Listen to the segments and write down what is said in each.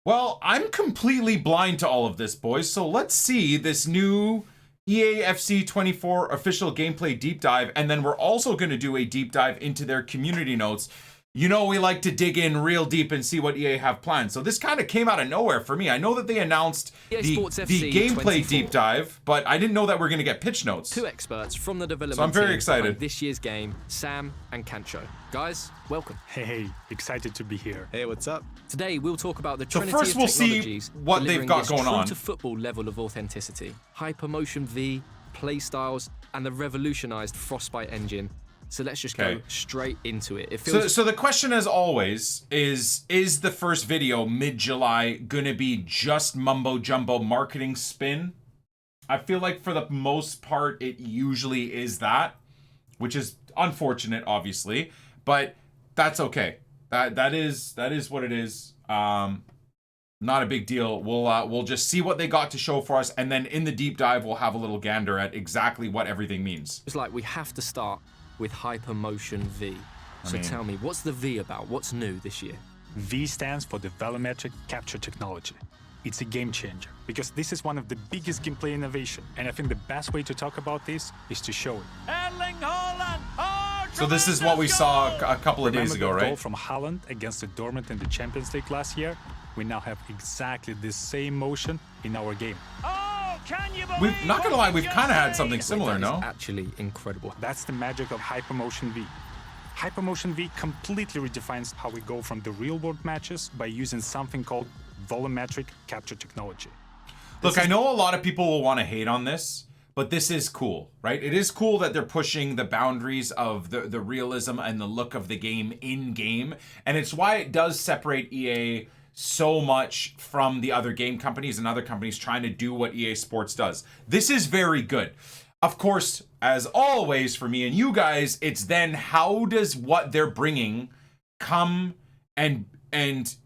Well, I'm completely blind to all of this, boys. So let's see this new EA FC 24 official gameplay deep dive. And then we're also going to do a deep dive into their community notes. You know, we like to dig in real deep and see what EA have planned. So this kind of came out of nowhere for me. I know that they announced the gameplay deep dive, but I didn't know that we're going to get pitch notes. Two experts from the development so I'm very team excited. This year's game, Sam and Cancho. Guys, welcome. Hey, excited to be here. Hey, what's up? Today we'll talk about the so Trinity first of we'll technologies see what they've got going on. True to football level of authenticity, HyperMotionV, PLAYSTYLES, and the revolutionized Frostbite engine. So let's just go straight into it. It feels so the question, as always, is the first video mid-July gonna be just mumbo jumbo marketing spin? I feel like for the most part it usually is that, which is unfortunate, obviously, but that's okay. That is what it is. Not a big deal. We'll just see what they got to show for us, and then in the deep dive we'll have a little gander at exactly what everything means. It's like we have to start with HyperMotionV. So tell me, what's the V about? What's new this year? V stands for the volumetric capture technology. It's a game changer because this is one of the biggest gameplay innovation, and I think the best way to talk about this is to show it. So this is what we saw a couple of days ago, Remember the goal right? from Haaland against the Dortmund in the Champions League last year? We now have exactly the same motion in our game. We've not gonna lie, we've kind of had something similar, That is no? actually incredible. That's the magic of HyperMotionV. HyperMotionV completely redefines how we go from the real-world matches by using something called volumetric capture technology. Look, I know a lot of people will want to hate on this, but this is cool, right? It is cool that they're pushing the boundaries of the realism and the look of the game in-game, and it's why it does separate EA so much from the other game companies and other companies trying to do what EA Sports does. This is very good. Of course, as always for me and you guys, it's then how does what they're bringing come and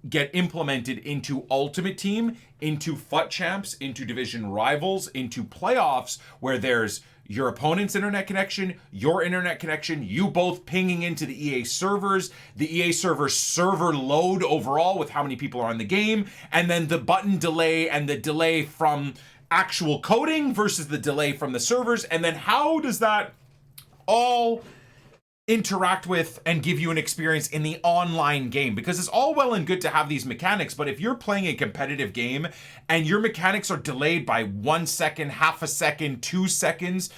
get implemented into Ultimate Team, into FUT Champs, into Division Rivals, into playoffs, where there's your opponent's internet connection, your internet connection, you both pinging into the EA servers, the EA server load overall with how many people are on the game, and then the button delay and the delay from actual coding versus the delay from the servers, and then how does that all interact with and give you an experience in the online game? Because it's all well and good to have these mechanics, but if you're playing a competitive game and your mechanics are delayed by 1 second, half a second, 2 seconds,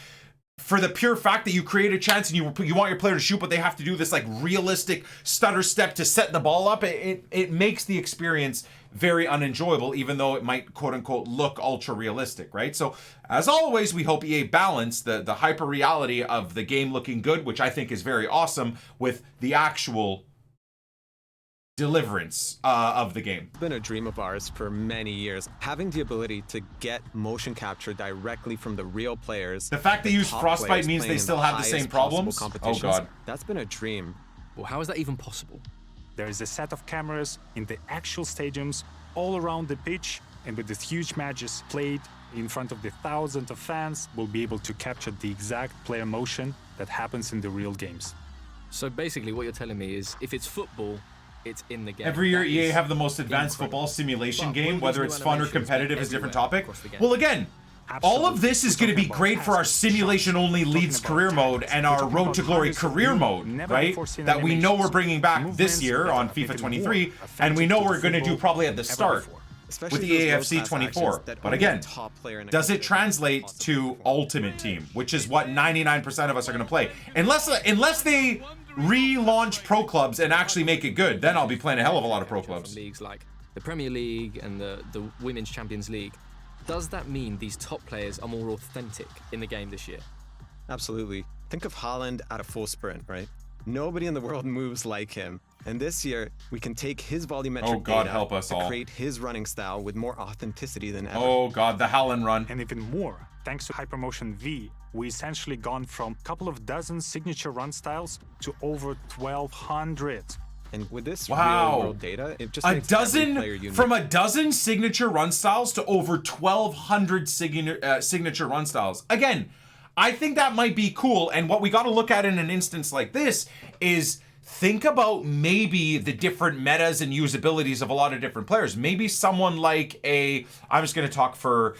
for the pure fact that you create a chance and you want your player to shoot, but they have to do this like realistic stutter step to set the ball up, it makes the experience very unenjoyable, even though it might quote unquote look ultra realistic, right? So as always, we hope EA balance the hyper reality of the game looking good, which I think is very awesome, with the actual deliverance of the game. It's been a dream of ours for many years, having the ability to get motion capture directly from the real players. The fact they use Frostbite means they still have the same problems? Oh god. That's been a dream. Well, how is that even possible? There is a set of cameras in the actual stadiums all around the pitch, and with these huge matches played in front of the thousands of fans, we'll be able to capture the exact player motion that happens in the real games. So basically what you're telling me is if it's football, it's in the game. Every year That EA is have the most advanced incredible. football simulation But game, will whether these it's new fun or animations be competitive is a different everywhere topic. across the game? Well, again, all of this is going to be great for our simulation only leads career mode and our road to glory career mode, right? That we know we're bringing back this year on FIFA 23, and we know we're going to do probably at the start with the AFC 24. But again, does it translate to Ultimate Team, which is what 99% of us are going to play? Unless they relaunch pro clubs and actually make it good, then I'll be playing a hell of a lot of pro clubs. Leagues like the Premier League and the Women's Champions League. Does that mean these top players are more authentic in the game this year? Absolutely. Think of Haaland at a full sprint, right? Nobody in the world moves like him. And this year, we can take his volumetric God, data help us to all. create his running style with more authenticity than ever. Oh god, the Haaland run. And even more, thanks to HyperMotionV, we essentially gone from a couple of dozen signature run styles to over 1,200. And with this Wow. real-world data, it just makes every player unique. From a dozen signature run styles to over 1,200 signature run styles. Again, I think that might be cool, and what we got to look at in an instance like this is think about maybe the different metas and usabilities of a lot of different players. Maybe someone like I'm just going to talk for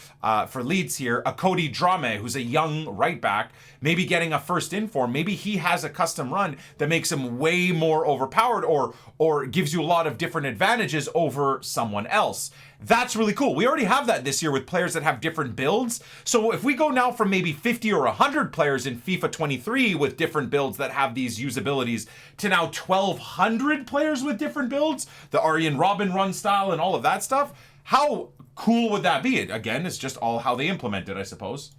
Leeds here, a Cody Drame, who's a young right back, maybe getting a first in form. Maybe he has a custom run that makes him way more overpowered or gives you a lot of different advantages over someone else. That's really cool. We already have that this year with players that have different builds. So if we go now from maybe 50 or 100 players in FIFA 23 with different builds that have these usabilities to now 1,200 players with different builds, the Arjen Robben run style and all of that stuff, how cool would that be? Again, it's just all how they implement it, I suppose.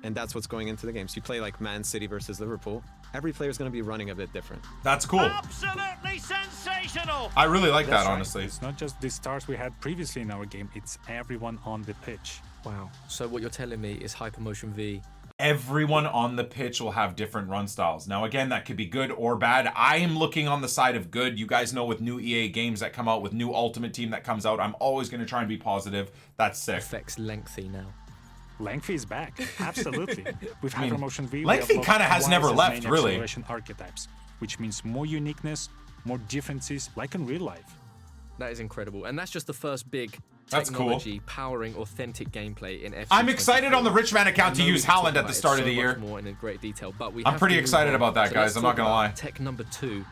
And that's what's going into the games. You play like Man City versus Liverpool. Every player is going to be running a bit different. That's cool. Absolutely sensational. I really like that, Right. honestly. It's not just the stars we had previously in our game, it's everyone on the pitch. Wow. So what you're telling me is HyperMotionV. Everyone on the pitch will have different run styles. Now, again, that could be good or bad. I am looking on the side of good. You guys know with new EA games that come out, with new Ultimate Team that comes out, I'm always going to try and be positive. That's sick. Affects lengthy now. Lengthy is back, absolutely. With HyperMotionV, Lengthy kinda has never left, really. Acceleration archetypes, which means more uniqueness, more differences, like in real life. That is incredible. And that's just the first big That's cool. technology powering authentic gameplay in FC. I'm excited on the Richman account to I know use we talk Haaland at about the it start of so the year. much more in great detail, but we I'm have pretty to move excited on. about that, So guys. let's I'm not talk gonna about lie. Tech number 2.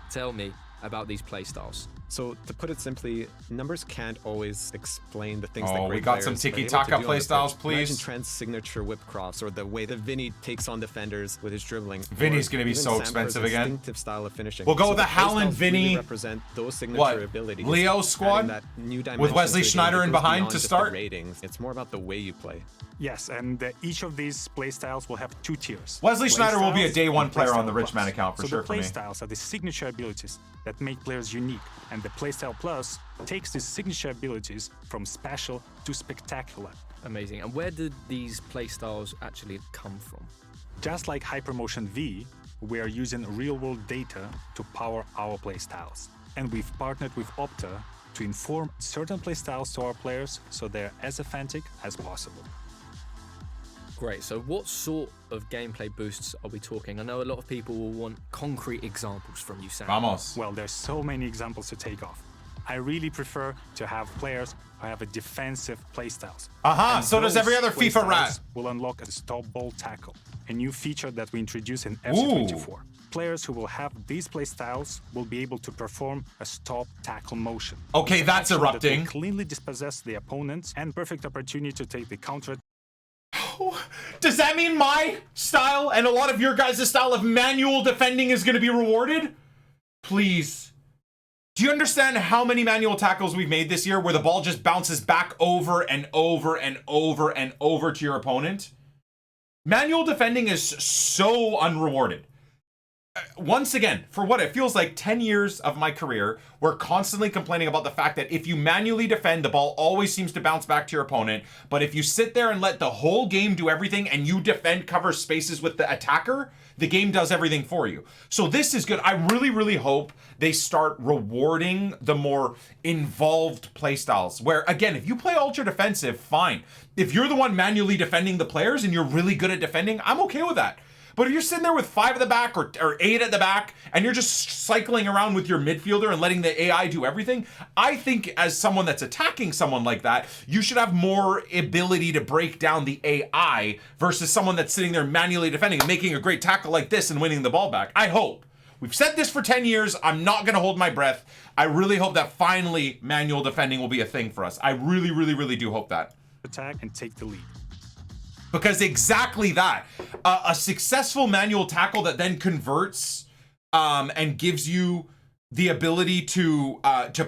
Tell me about these playstyles. So to put it simply, numbers can't always explain the things that Oh, great we got some players are able to tiki-taka do on the playstyles, pitch. please. Imagine Trent's signature whip crofts, or the way that Vinny takes on defenders with his dribbling. Vinny's Or gonna be even so Samper's expensive again. Instinctive style of finishing. We'll go So with the Haaland, playstyles really Vinny. represent those signature What? abilities. Leo squad? adding that new dimension With Wesley to the game Schneider that in goes behind beyond to just start? the ratings. It's more about the way you play. Yes, and each of these playstyles will have 2 tiers. Wesley Schneider will be a Playstyles day one and player on the Playstyle Richman Plus. account for so sure for me. the playstyles are the signature abilities that make players unique, and the Playstyle Plus takes these signature abilities from special to spectacular. Amazing. And where did these playstyles actually come from? Just like HyperMotionV, we are using real-world data to power our playstyles. And we've partnered with Opta to inform certain playstyles to our players so they're as authentic as possible. Great. So what sort of gameplay boosts are we talking? I know a lot of people will want concrete examples from you, Sam. Vamos. Well, there's so many examples to take off. I really prefer to have players who have a defensive playstyles. Aha, And so does those every other FIFA playstyles rat. will unlock a stop ball tackle, a new feature that we introduce in FC24. Players who will have these playstyles will be able to perform a stop tackle motion. Okay, It's an that's action that will erupting. cleanly dispossess the opponent and perfect opportunity to take the counter. Does that mean my style and a lot of your guys' style of manual defending is going to be rewarded? Please. Do you understand how many manual tackles we've made this year where the ball just bounces back over and over and over and over to your opponent? Manual defending is so unrewarded. Once again, for what it feels like 10 years of my career, we're constantly complaining about the fact that if you manually defend, the ball always seems to bounce back to your opponent. But if you sit there and let the whole game do everything and you defend, cover spaces with the attacker, the game does everything for you. So this is good. I really, really hope they start rewarding the more involved playstyles where, again, if you play ultra defensive, fine. If you're the one manually defending the players and you're really good at defending, I'm okay with that. But if you're sitting there with 5 at the back or 8 at the back and you're just cycling around with your midfielder and letting the AI do everything, I think as someone that's attacking someone like that, you should have more ability to break down the AI versus someone that's sitting there manually defending and making a great tackle like this and winning the ball back. I hope. We've said this for 10 years. I'm not going to hold my breath. I really hope that finally manual defending will be a thing for us. I really, really, really do hope that. Attack and take the lead. Because exactly that, a successful manual tackle that then converts and gives you the ability to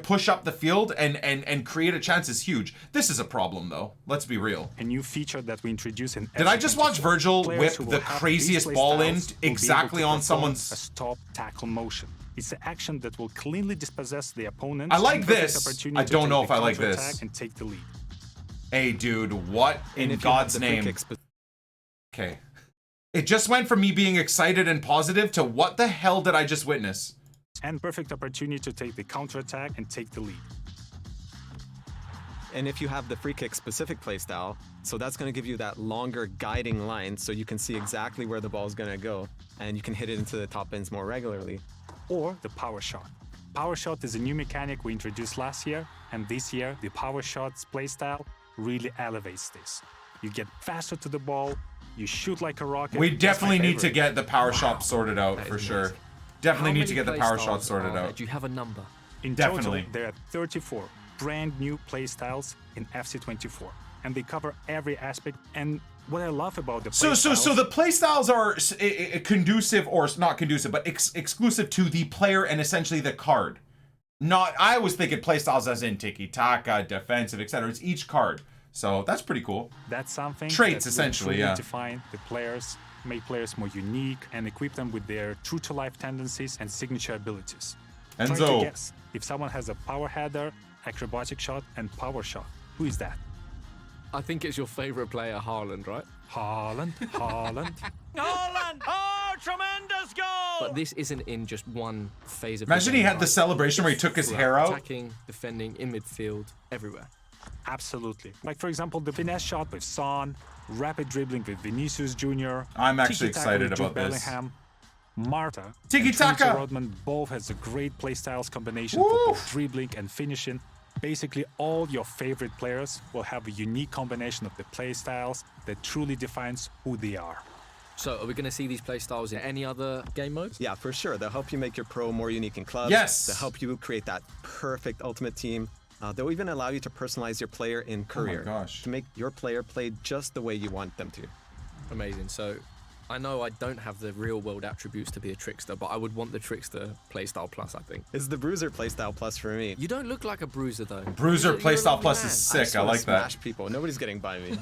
push up the field and create a chance is huge. This is a problem though. Let's be real. A new feature that we introduce in. Did I just watch Virgil Players whip who will the have craziest these ball in playstyles will be exactly able to on perform someone's? a stop tackle motion. It's an action that will cleanly dispossess the opponent. I like and perfect this. opportunity I to don't take know the if I like counterattack this. And take the lead. Hey, dude, what And in if you have God's the free name? kicks, Okay. It just went from me being excited and positive to what the hell did I just witness? And perfect opportunity to take the counterattack and take the lead. And if you have the free kick specific playstyle, so that's going to give you that longer guiding line so you can see exactly where the ball is going to go and you can hit it into the top ends more regularly. or the power shot. Power shot is a new mechanic we introduced last year, and this year the power shots playstyle really elevates this. You get faster to the ball, you shoot like a rocket. We That's definitely my need to favorite. get the power shot sorted out That for is sure. amazing. Definitely How need many to get the play power styles shot sorted are there? out. Do you have a number? In Definitely. total, there are 34 brand new playstyles in FC24, and they cover every aspect. And what I love about the So playstyles, the playstyles are conducive, or not conducive, but exclusive to the player and essentially the card. Not, I was thinking playstyles as in tiki-taka, defensive, etc. It's each card. So that's pretty cool. that's something Traits, that will essentially, truly yeah. define the players, make players more unique, and equip them with their true-to-life tendencies and signature abilities. Try to Enzo. guess if someone has a power header, acrobatic shot, and power shot. Who is that? I think it's your favorite player, Haaland, right? Haaland. Haaland! Oh, tremendous goal! But this isn't in just one phase of Imagine the he game, had the right? celebration where he took his Throughout, hair out. Attacking, defending, in midfield, everywhere. Absolutely. Like, for example, the finesse shot with Son, rapid dribbling with Vinicius Jr. I'm actually tiki-taka excited with Jude about this. Bellingham, Marta, Tiki-taka! and Tracy Rodman both has a great playstyles combination for both dribbling and finishing. Basically, all your favorite players will have a unique combination of the playstyles that truly defines who they are. So, are we going to see these play styles in any other game modes? Yeah, for sure. They'll help you make your pro more unique in clubs. Yes. They'll help you create that perfect ultimate team. They'll even allow you to personalize your player in career gosh. to make your player play just the way you want them to. Amazing. So, I know I don't have the real world attributes to be a trickster, but I would want the trickster playstyle plus, I think. It's the Bruiser playstyle plus for me. You don't look like a bruiser, though. Bruiser You're a playstyle lovely plus man. is I just sick. I wanna like that. smash people. Nobody's getting by me.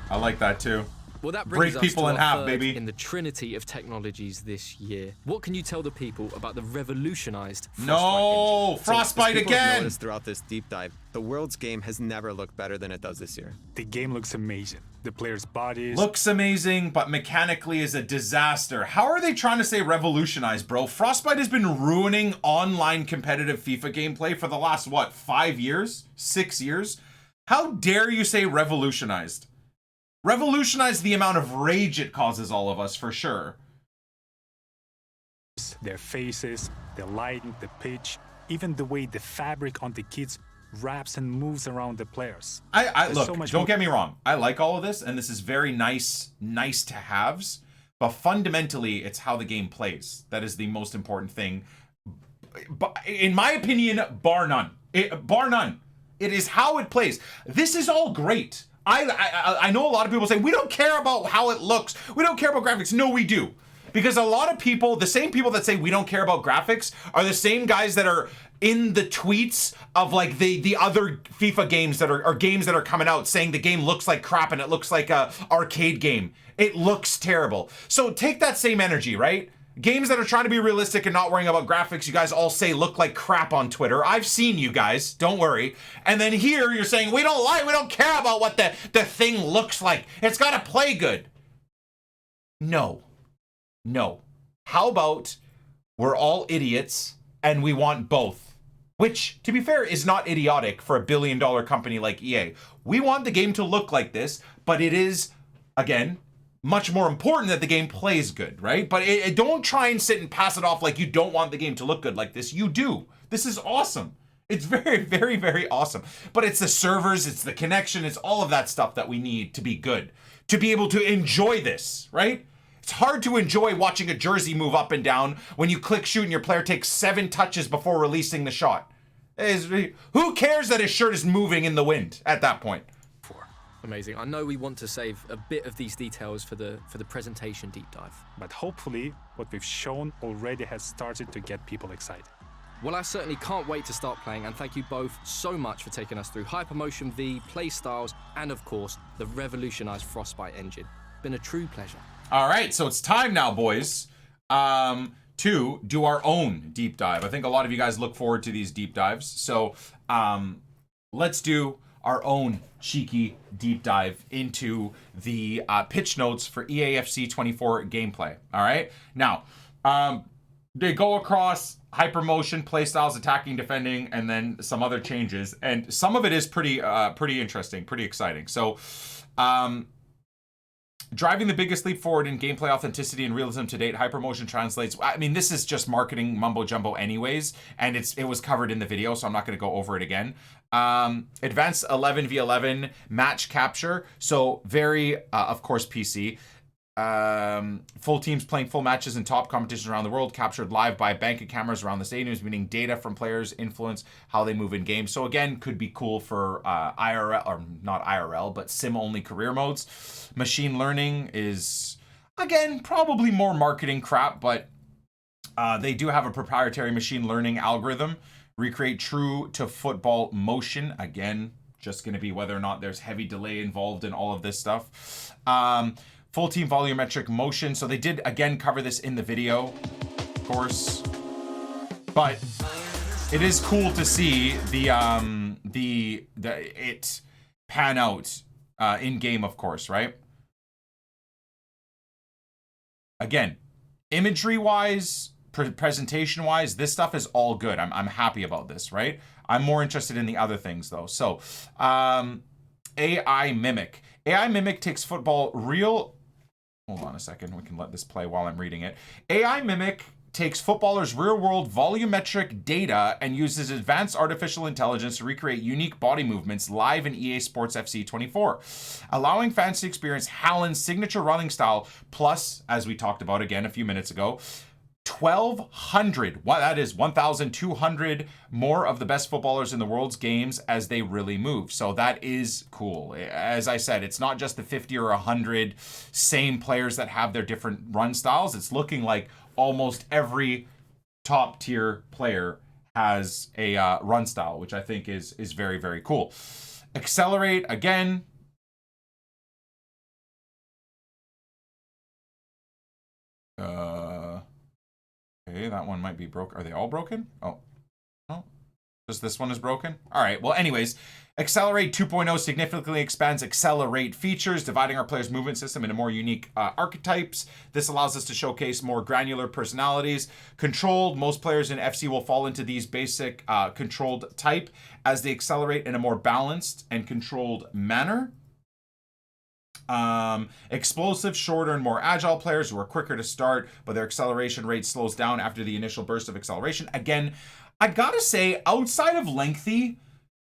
I like that too. Well, that Break brings us people to in our half, third baby. in the trinity of technologies this year. What can you tell the people about the revolutionized Frostbite No, engine? Frostbite As people have again. noticed throughout this deep dive, the world's game has never looked better than it does this year. The game looks amazing. The players' bodies, Looks amazing, but mechanically is a disaster. How are they trying to say revolutionize, bro? Frostbite has been ruining online competitive FIFA gameplay for the last, what, 5 years? 6 years? How dare you say revolutionized? Revolutionize the amount of rage it causes all of us, for sure. their faces, the lighting, the pitch, even the way the fabric on the kits wraps and moves around the players. I There's look, so much don't more- get me wrong. I like all of this, and this is very nice to haves. But fundamentally, it's how the game plays. That is the most important thing. But in my opinion, bar none. Bar none. It is how it plays. This is all great. I know a lot of people say, we don't care about how it looks. We don't care about graphics. No, we do. Because a lot of people, the same people that say we don't care about graphics, are the same guys that are in the tweets of like the other FIFA games that are games that are coming out saying the game looks like crap and it looks like a arcade game. It looks terrible. So take that same energy, right? Games that are trying to be realistic and not worrying about graphics, you guys all say look like crap on Twitter. I've seen you guys, don't worry. And then here you're saying we don't care about what the thing looks like. It's gotta play good. No. How about we're all idiots and we want both? Which, to be fair, is not idiotic for a billion-dollar company like EA. We want the game to look like this, but it is, again, much more important that the game plays good, right? But don't try and sit and pass it off like you don't want the game to look good like this. You do. This is awesome. It's very, very, very awesome. But it's the servers, it's the connection, it's all of that stuff that we need to be good. To be able to enjoy this, right? It's hard to enjoy watching a jersey move up and down when you click shoot and your player takes 7 touches before releasing the shot. Who cares that his shirt is moving in the wind at that point? Amazing. I know we want to save a bit of these details for the presentation deep dive. But hopefully, what we've shown already has started to get people excited. Well, I certainly can't wait to start playing, and thank you both so much for taking us through HyperMotionV, PlayStyles, and of course, the revolutionized Frostbite engine. Been a true pleasure. All right, so it's time now, boys, to do our own deep dive. I think a lot of you guys look forward to these deep dives. So let's do our own cheeky deep dive into the pitch notes for EAFC 24 gameplay. All right, now they go across hypermotion, playstyles, attacking, defending, and then some other changes. And some of it is pretty interesting, pretty exciting. So Driving the biggest leap forward in gameplay authenticity and realism to date, HyperMotion translates. I mean, this is just marketing mumbo jumbo anyways, and it was covered in the video, so I'm not going to go over it again. Advanced 11v11 match capture, so very, of course, PC. Full teams playing full matches in top competitions around the world, captured live by a bank of cameras around the stadiums, meaning data from players influence how they move in game. So again, could be cool for IRL, or not IRL, but sim-only career modes. Machine learning is, again, probably more marketing crap, but they do have a proprietary machine learning algorithm. Recreate true to football motion. Again, just going to be whether or not there's heavy delay involved in all of this stuff. Full team volumetric motion. So they did, again, cover this in the video, of course. But it is cool to see it pan out in game, of course, right? Again, imagery wise, presentation wise, this stuff is all good. I'm happy about this, right? I'm more interested in the other things though. So AI Mimic. AI Mimic takes football real. Hold on a second. We can let this play while I'm reading it. AI Mimic takes footballers' real-world volumetric data and uses advanced artificial intelligence to recreate unique body movements live in EA Sports FC 24, allowing fans to experience Haaland's signature running style, plus, as we talked about again a few minutes ago, 1,200, that is 1,200 more of the best footballers in the world's games as they really move. So that is cool. As I said, it's not just the 50 or 100 same players that have their different run styles. It's looking like almost every top tier player has a run style, which I think is very, very cool. Accelerate, again. Okay, that one might be broke. Are they all broken? Oh, no. Just this one is broken? All right. Well, anyways, Accelerate 2.0 significantly expands Accelerate features, dividing our player's movement system into more unique archetypes. This allows us to showcase more granular personalities. Controlled, most players in FC will fall into these basic controlled type as they accelerate in a more balanced and controlled manner. Explosive, shorter, and more agile players who are quicker to start, but their acceleration rate slows down after the initial burst of acceleration. Again, I gotta say, outside of lengthy,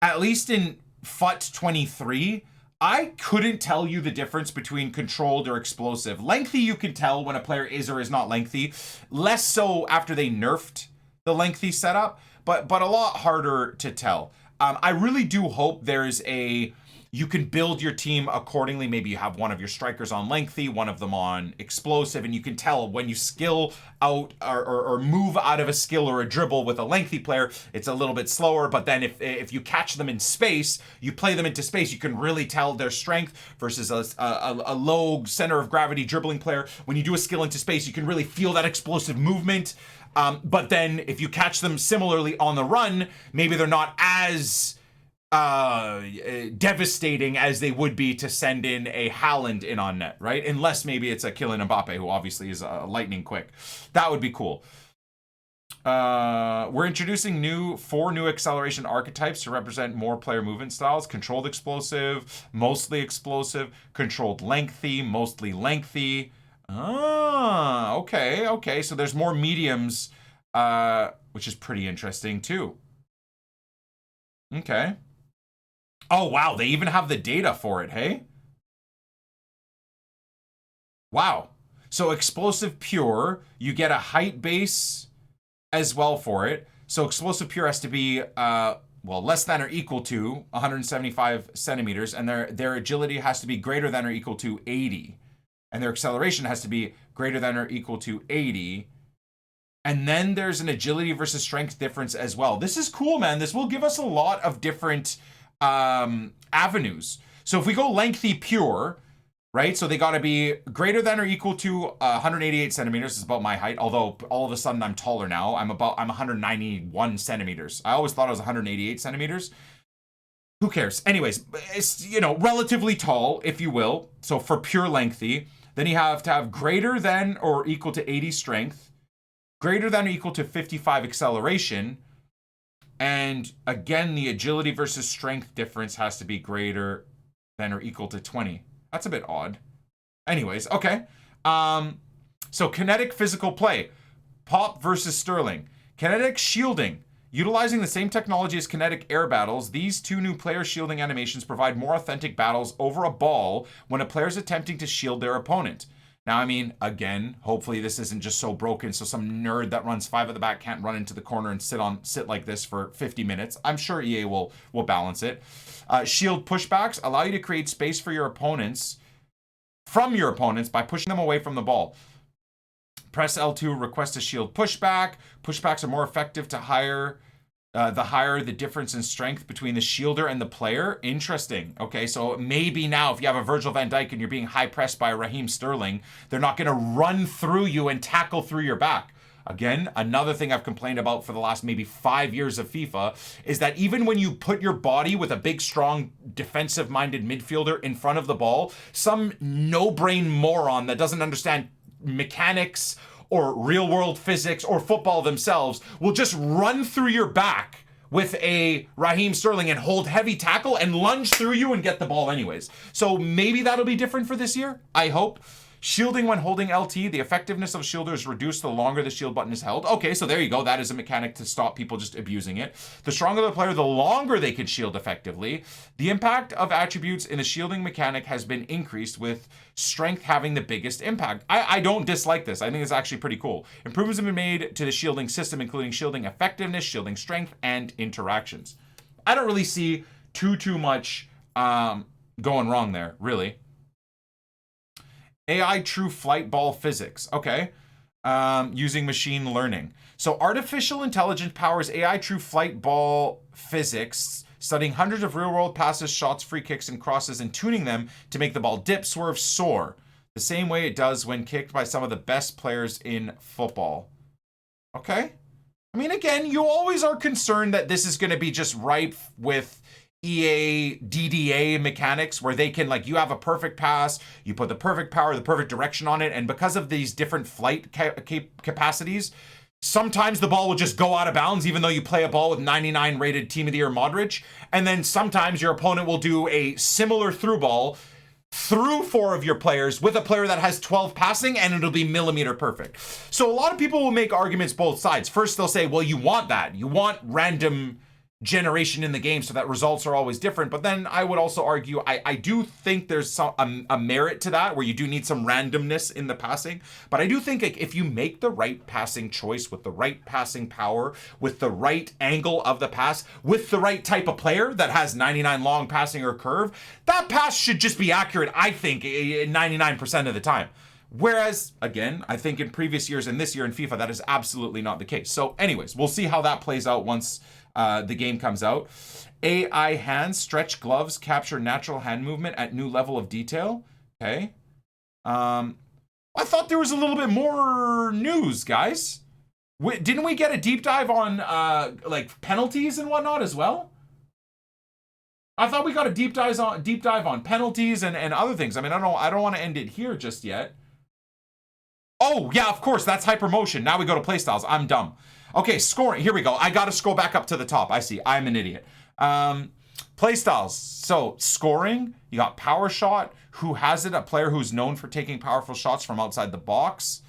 at least in FUT 23, I couldn't tell you the difference between controlled or explosive. Lengthy, you can tell when a player is or is not lengthy. Less so after they nerfed the lengthy setup, but a lot harder to tell. I really do hope there's you can build your team accordingly. Maybe you have one of your strikers on lengthy, one of them on explosive, and you can tell when you skill out or move out of a skill or a dribble with a lengthy player, it's a little bit slower. But then if you catch them in space, you play them into space, you can really tell their strength versus a low center of gravity dribbling player. When you do a skill into space, you can really feel that explosive movement. But then if you catch them similarly on the run, maybe they're not as devastating as they would be to send in a Haaland in on net, right? Unless maybe it's a Kylian Mbappe, who obviously is lightning quick. That would be cool. We're introducing 4 new acceleration archetypes to represent more player movement styles. Controlled explosive, mostly explosive, controlled lengthy, mostly lengthy. Okay. So there's more mediums, which is pretty interesting too. Okay. Oh, wow. They even have the data for it, hey? Wow. So explosive pure, you get a height base as well for it. So explosive pure has to be, less than or equal to 175 centimeters. And their agility has to be greater than or equal to 80. And their acceleration has to be greater than or equal to 80. And then there's an agility versus strength difference as well. This is cool, man. This will give us a lot of different avenues. So if we go lengthy pure, right? So they got to be greater than or equal to 188 centimeters. Is about my height. Although all of a sudden I'm taller now. I'm 191 centimeters. I always thought I was 188 centimeters. Who cares? Anyways, it's, relatively tall, if you will. So for pure lengthy, then you have to have greater than or equal to 80 strength, greater than or equal to 55 acceleration, and again, the agility versus strength difference has to be greater than or equal to 20. That's a bit odd. Anyways, okay. So kinetic physical play. Pop versus Sterling. Kinetic shielding. Utilizing the same technology as kinetic air battles, these two new player shielding animations provide more authentic battles over a ball when a player is attempting to shield their opponent. Now, I mean, again, hopefully this isn't just so broken so some nerd that runs 5 at the back can't run into the corner and sit like this for 50 minutes. I'm sure EA will balance it. Shield pushbacks allow you to create space for your opponents, from your opponents, by pushing them away from the ball. Press L2, request a shield pushback. Pushbacks are more effective the higher the difference in strength between the shielder and the player. Interesting. Okay, so maybe now if you have a Virgil van Dijk and you're being high pressed by Raheem Sterling, they're not going to run through you and tackle through your back. Again, another thing I've complained about for the last maybe 5 years of FIFA is that even when you put your body with a big, strong, defensive-minded midfielder in front of the ball, some no-brain moron that doesn't understand mechanics or real-world physics or football themselves will just run through your back with a Raheem Sterling and hold heavy tackle and lunge through you and get the ball anyways. So maybe that'll be different for this year, I hope. Shielding when holding LT, the effectiveness of shielder is reduced the longer the shield button is held. Okay, so there you go. That is a mechanic to stop people just abusing it. The stronger the player, the longer they can shield effectively. The impact of attributes in the shielding mechanic has been increased, with strength having the biggest impact. I don't dislike this. I think it's actually pretty cool. Improvements have been made to the shielding system, including shielding effectiveness, shielding strength, and interactions. I don't really see too much going wrong there, really. AI true flight ball physics. Okay. Using machine learning. So artificial intelligence powers AI true flight ball physics, studying hundreds of real world passes, shots, free kicks, and crosses, and tuning them to make the ball dip, swerve, soar, the same way it does when kicked by some of the best players in football. Okay. I mean, again, you always are concerned that this is going to be just ripe with EA DDA mechanics where they can, like, you have a perfect pass, you put the perfect power, the perfect direction on it, and because of these different flight capacities, sometimes the ball will just go out of bounds even though you play a ball with 99 rated Team of the Year Modric, and then sometimes your opponent will do a similar through ball through 4 of your players with a player that has 12 passing, and it'll be millimeter perfect. So a lot of people will make arguments both sides. First, they'll say, well, you want that. You want random generation in the game so that results are always different. But then I would also argue, I do think there's a merit to that, where you do need some randomness in the passing. But I do think, like, if you make the right passing choice with the right passing power, with the right angle of the pass, with the right type of player that has 99 long passing or curve, that pass should just be accurate, I think, 99% of the time. Whereas, again, I think in previous years and this year in FIFA, that is absolutely not the case. So anyways, we'll see how that plays out once the game comes out. AI hands, stretch gloves, capture natural hand movement at new level of detail. Okay. I thought there was a little bit more news, guys. Didn't we get a deep dive on like penalties and whatnot as well? I thought we got a deep dive on penalties and other things. I mean, I don't want to end it here just yet. Oh, yeah, of course, that's HyperMotion. Now we go to PlayStyles. I'm dumb. Okay, scoring. Here we go. I got to scroll back up to the top. I see. I'm an idiot. PlayStyles. So, scoring. You got Power Shot. Who has it? A player who's known for taking powerful shots from outside the box.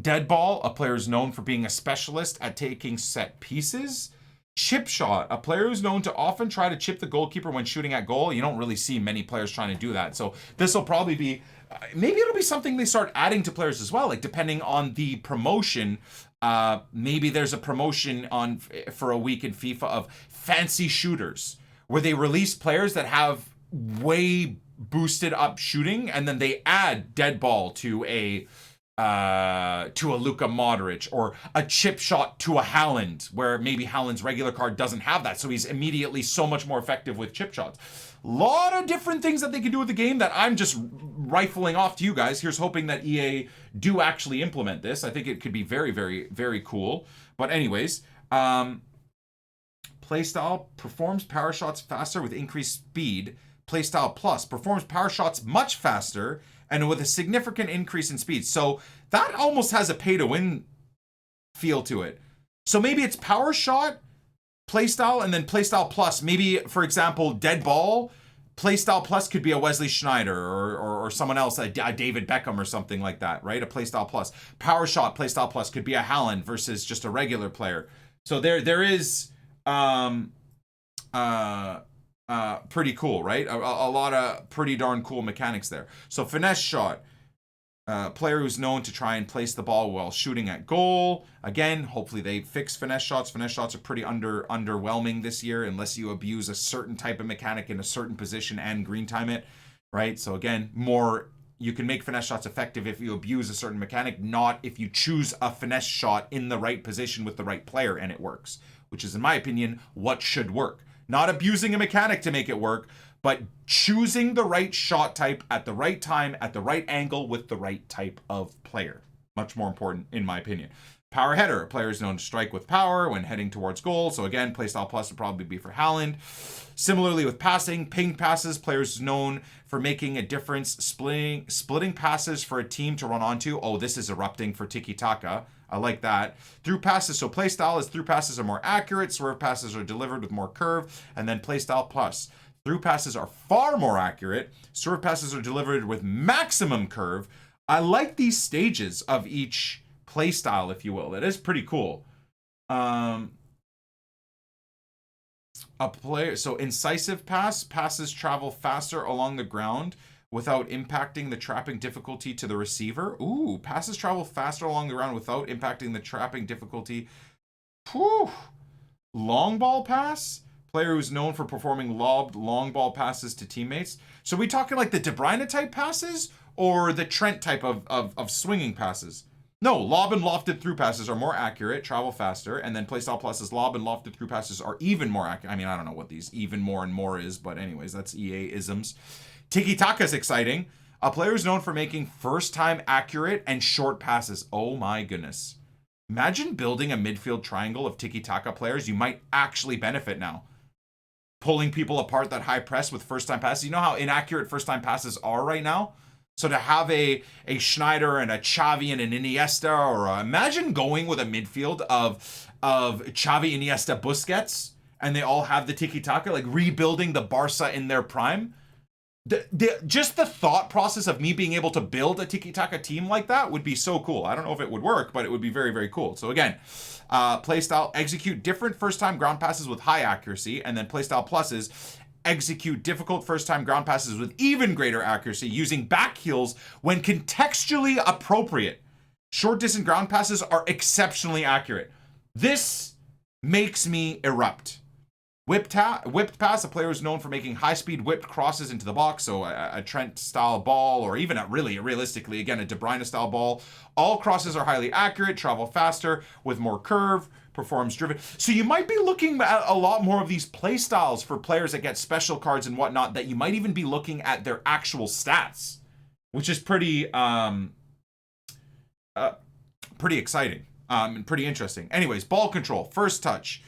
Dead Ball. A player who's known for being a specialist at taking set pieces. Chip Shot. A player who's known to often try to chip the goalkeeper when shooting at goal. You don't really see many players trying to do that. So, this will probably be... maybe it'll be something they start adding to players as well, like depending on the promotion. Maybe there's a promotion on for a week in FIFA of fancy shooters, where they release players that have way boosted up shooting, and then they add Dead Ball to a Luka Modric, or a chip shot to a Haaland, where maybe Haaland's regular card doesn't have that, so he's immediately so much more effective with chip shots. Lot of different things that they can do with the game that I'm just rifling off to you guys. Here's hoping that EA do actually implement this. I think it could be very, very, very cool. But anyways, Playstyle performs power shots faster with increased speed. Playstyle Plus performs power shots much faster and with a significant increase in speed. So that almost has a pay-to-win feel to it. So maybe it's power shot, Playstyle, and then Playstyle Plus. Maybe, for example, Dead Ball Playstyle Plus could be a Wesley Schneider or someone else, a David Beckham or something like that, right? A Playstyle Plus. Power Shot Playstyle Plus could be a Haaland versus just a regular player. So there is pretty cool, right? A lot of pretty darn cool mechanics there. So Finesse Shot. Player who's known to try and place the ball while shooting at goal. Again, hopefully they fix finesse shots. Finesse shots are pretty underwhelming this year unless you abuse a certain type of mechanic in a certain position and green time it, right? So again, you can make finesse shots effective if you abuse a certain mechanic, not if you choose a finesse shot in the right position with the right player and it works, which is, in my opinion, what should work. Not abusing a mechanic to make it work, but choosing the right shot type at the right time, at the right angle, with the right type of player. Much more important, in my opinion. Power header. A player is known to strike with power when heading towards goal. So again, Playstyle Plus would probably be for Haaland. Similarly with passing, ping passes. Players known for making a difference, splitting passes for a team to run onto. Oh, this is erupting for Tiki Taka. I like that. Through passes. So Playstyle is through passes are more accurate. Swerve passes are delivered with more curve. And then Playstyle Plus. Through passes are far more accurate. Swerve passes are delivered with maximum curve. I like these stages of each play style, if you will. That is pretty cool. So incisive passes travel faster along the ground without impacting the trapping difficulty to the receiver. Ooh, passes travel faster along the ground without impacting the trapping difficulty. Whew. Long ball pass. Player who's known for performing lobbed long ball passes to teammates. So we talking like the De Bruyne type passes or the Trent type of swinging passes? No, lob and lofted through passes are more accurate, travel faster, and then Playstyle Plus's lob and lofted through passes are even more accurate. I mean, I don't know what these even more and more is, but anyways, that's EA isms. Tiki Taka is exciting. A player who's known for making first time accurate and short passes. Oh my goodness. Imagine building a midfield triangle of Tiki Taka players. You might actually benefit now. Pulling people apart that high press with first time passes. You know how inaccurate first time passes are right now? So to have a Schneider and a Xavi and an Iniesta, or imagine going with a midfield of Xavi, Iniesta, Busquets, and they all have the tiki-taka, like rebuilding the Barca in their prime. Just the thought process of me being able to build a tiki-taka team like that would be so cool. I don't know if it would work, but it would be very, very cool. So again, playstyle, execute different first-time ground passes with high accuracy, and then playstyle pluses, execute difficult first-time ground passes with even greater accuracy using back heels when contextually appropriate. Short-distance ground passes are exceptionally accurate. This makes me erupt. Whipped pass, a player is known for making high-speed whipped crosses into the box, so a Trent-style ball, or even realistically, again, a De Bruyne-style ball. All crosses are highly accurate, travel faster, with more curve, performs driven. So you might be looking at a lot more of these play styles for players that get special cards and whatnot, that you might even be looking at their actual stats, which is pretty exciting and pretty interesting. Anyways, ball control, first touch.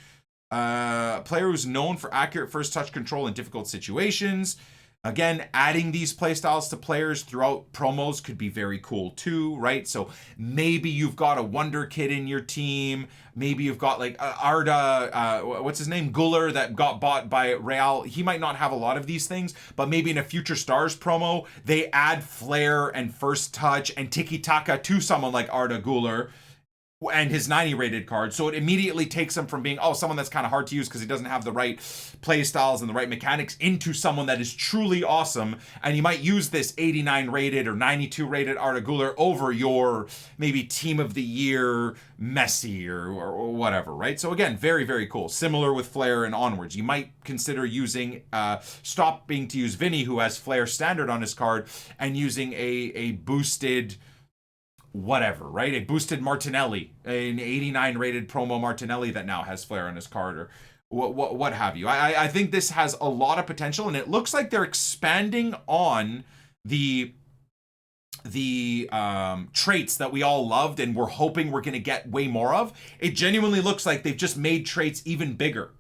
Player who's known for accurate first touch control in difficult situations. Again, adding these playstyles to players throughout promos could be very cool too, right? So maybe you've got a wonder kid in your team. Maybe you've got like Arda, what's his name? Guller, that got bought by Real. He might not have a lot of these things, but maybe in a Future Stars promo, they add flair and first touch and tiki-taka to someone like Arda Guller and his 90 rated card. So it immediately takes him from being, someone that's kind of hard to use because he doesn't have the right play styles and the right mechanics, into someone that is truly awesome. And you might use this 89 rated or 92 rated Arda Güler over your maybe team of the year Messi or whatever, right? So again, very, very cool. Similar with Flair and onwards. You might consider using, stopping to use Vinny, who has Flair standard on his card, and using a boosted whatever, right? A boosted Martinelli, an 89 rated promo Martinelli that now has flair on his card, or what have you. I think this has a lot of potential, and it looks like they're expanding on the traits that we all loved and we're hoping we're going to get way more of. It genuinely looks like they've just made traits even bigger,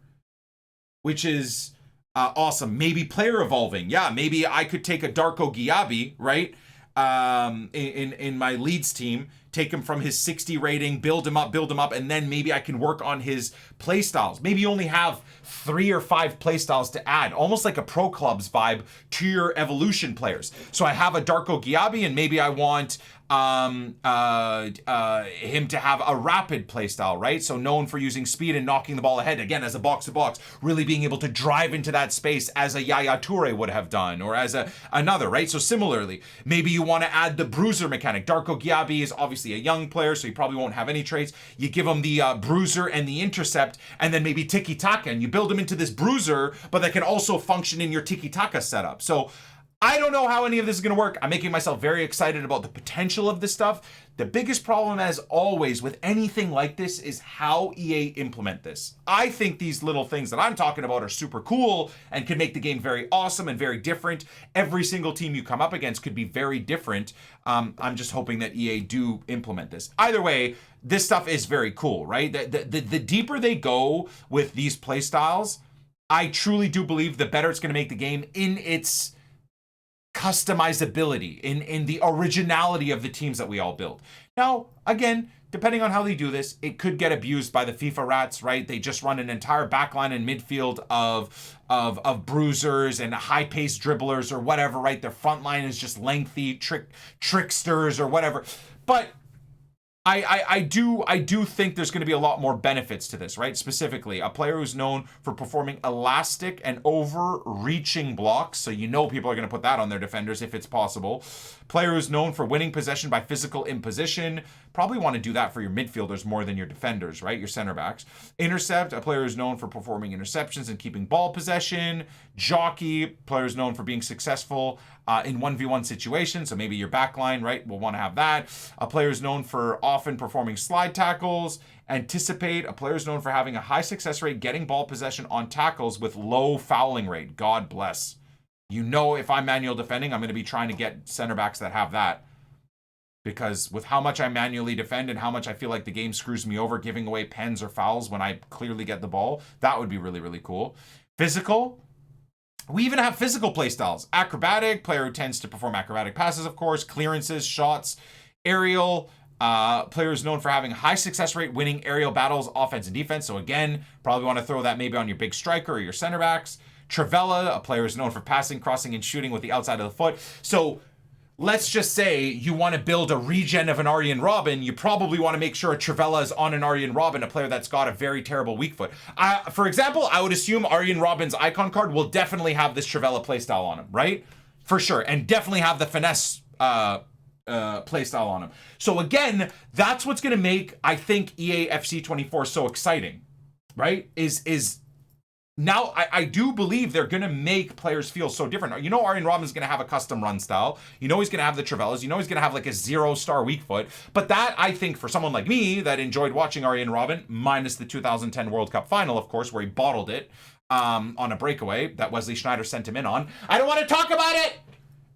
which is awesome. Maybe player evolving. Yeah, maybe I could take a Darko Giabi, right? In my Leeds team, take him from his 60 rating, build him up, and then maybe I can work on his play styles. Maybe you only have 3 or 5 play styles to add, almost like a pro clubs vibe to your evolution players. So I have a Darko Giabi, and maybe I want him to have a rapid playstyle, right? So known for using speed and knocking the ball ahead, again, as a box-to-box, really being able to drive into that space as a Yaya Toure would have done, or as another, right? So similarly, maybe you want to add the bruiser mechanic. Darko Giabi is obviously a young player, so he probably won't have any traits. You give him the bruiser and the intercept, and then maybe tiki-taka, and you build him into this bruiser, but that can also function in your tiki-taka setup. So I don't know how any of this is going to work. I'm making myself very excited about the potential of this stuff. The biggest problem, as always, with anything like this is how EA implement this. I think these little things that I'm talking about are super cool and can make the game very awesome and very different. Every single team you come up against could be very different. I'm just hoping that EA do implement this. Either way, this stuff is very cool, right? The deeper they go with these play styles, I truly do believe the better it's going to make the game in its customizability, in the originality of the teams that we all build. Now, again, depending on how they do this, it could get abused by the FIFA rats, right? They just run an entire backline and midfield of bruisers and high-paced dribblers or whatever, right? Their front line is just lengthy tricksters or whatever. But I do think there's going to be a lot more benefits to this, right? Specifically, a player who's known for performing elastic and overreaching blocks, so you know people are going to put that on their defenders if it's possible. Player who's known for winning possession by physical imposition, probably want to do that for your midfielders more than your defenders, right? Your center backs. Intercept, a player who's known for performing interceptions and keeping ball possession. Jockey, players known for being successful in 1v1 situations, so maybe your back line, right, will want to have that. A player is known for often performing slide tackles. Anticipate, a player is known for having a high success rate getting ball possession on tackles with low fouling rate. God bless. You know, if I'm manual defending, I'm going to be trying to get center backs that have that. Because with how much I manually defend and how much I feel like the game screws me over giving away pens or fouls when I clearly get the ball, that would be really, really cool. Physical. We even have physical playstyles. Acrobatic, player who tends to perform acrobatic passes, of course. Clearances, shots. Aerial, players known for having a high success rate winning aerial battles, offense and defense. So again, probably want to throw that maybe on your big striker or your center backs. Trivela, a player who's known for passing, crossing, and shooting with the outside of the foot. So let's just say you want to build a regen of an Arjen Robben. You probably want to make sure a Trivela is on an Arjen Robben, a player that's got a very terrible weak foot. For example, I would assume Arjen Robben's icon card will definitely have this Trivela playstyle on him, right? For sure. And definitely have the finesse playstyle on him. So again, that's what's going to make, I think, EA FC 24 so exciting, right? Is now, I do believe they're going to make players feel so different. You know Arjen Robben's going to have a custom run style. You know he's going to have the Trivelas. You know he's going to have like a 0-star weak foot. But that, I think, for someone like me that enjoyed watching Arjen Robben, minus the 2010 World Cup final, of course, where he bottled it on a breakaway that Wesley Schneider sent him in on. I don't want to talk about it!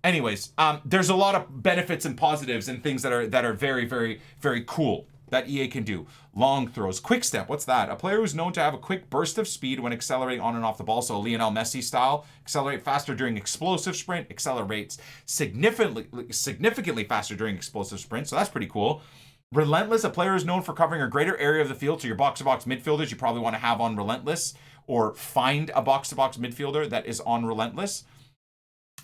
Anyways, there's a lot of benefits and positives and things that are very, very, very cool that EA can do. Long throws. Quick step. What's that? A player who's known to have a quick burst of speed when accelerating on and off the ball. So Lionel Messi style. Accelerate faster during explosive sprint. Accelerates significantly faster during explosive sprint. So that's pretty cool. Relentless. A player who's known for covering a greater area of the field. So your box-to-box midfielders you probably want to have on Relentless. Or find a box-to-box midfielder that is on Relentless.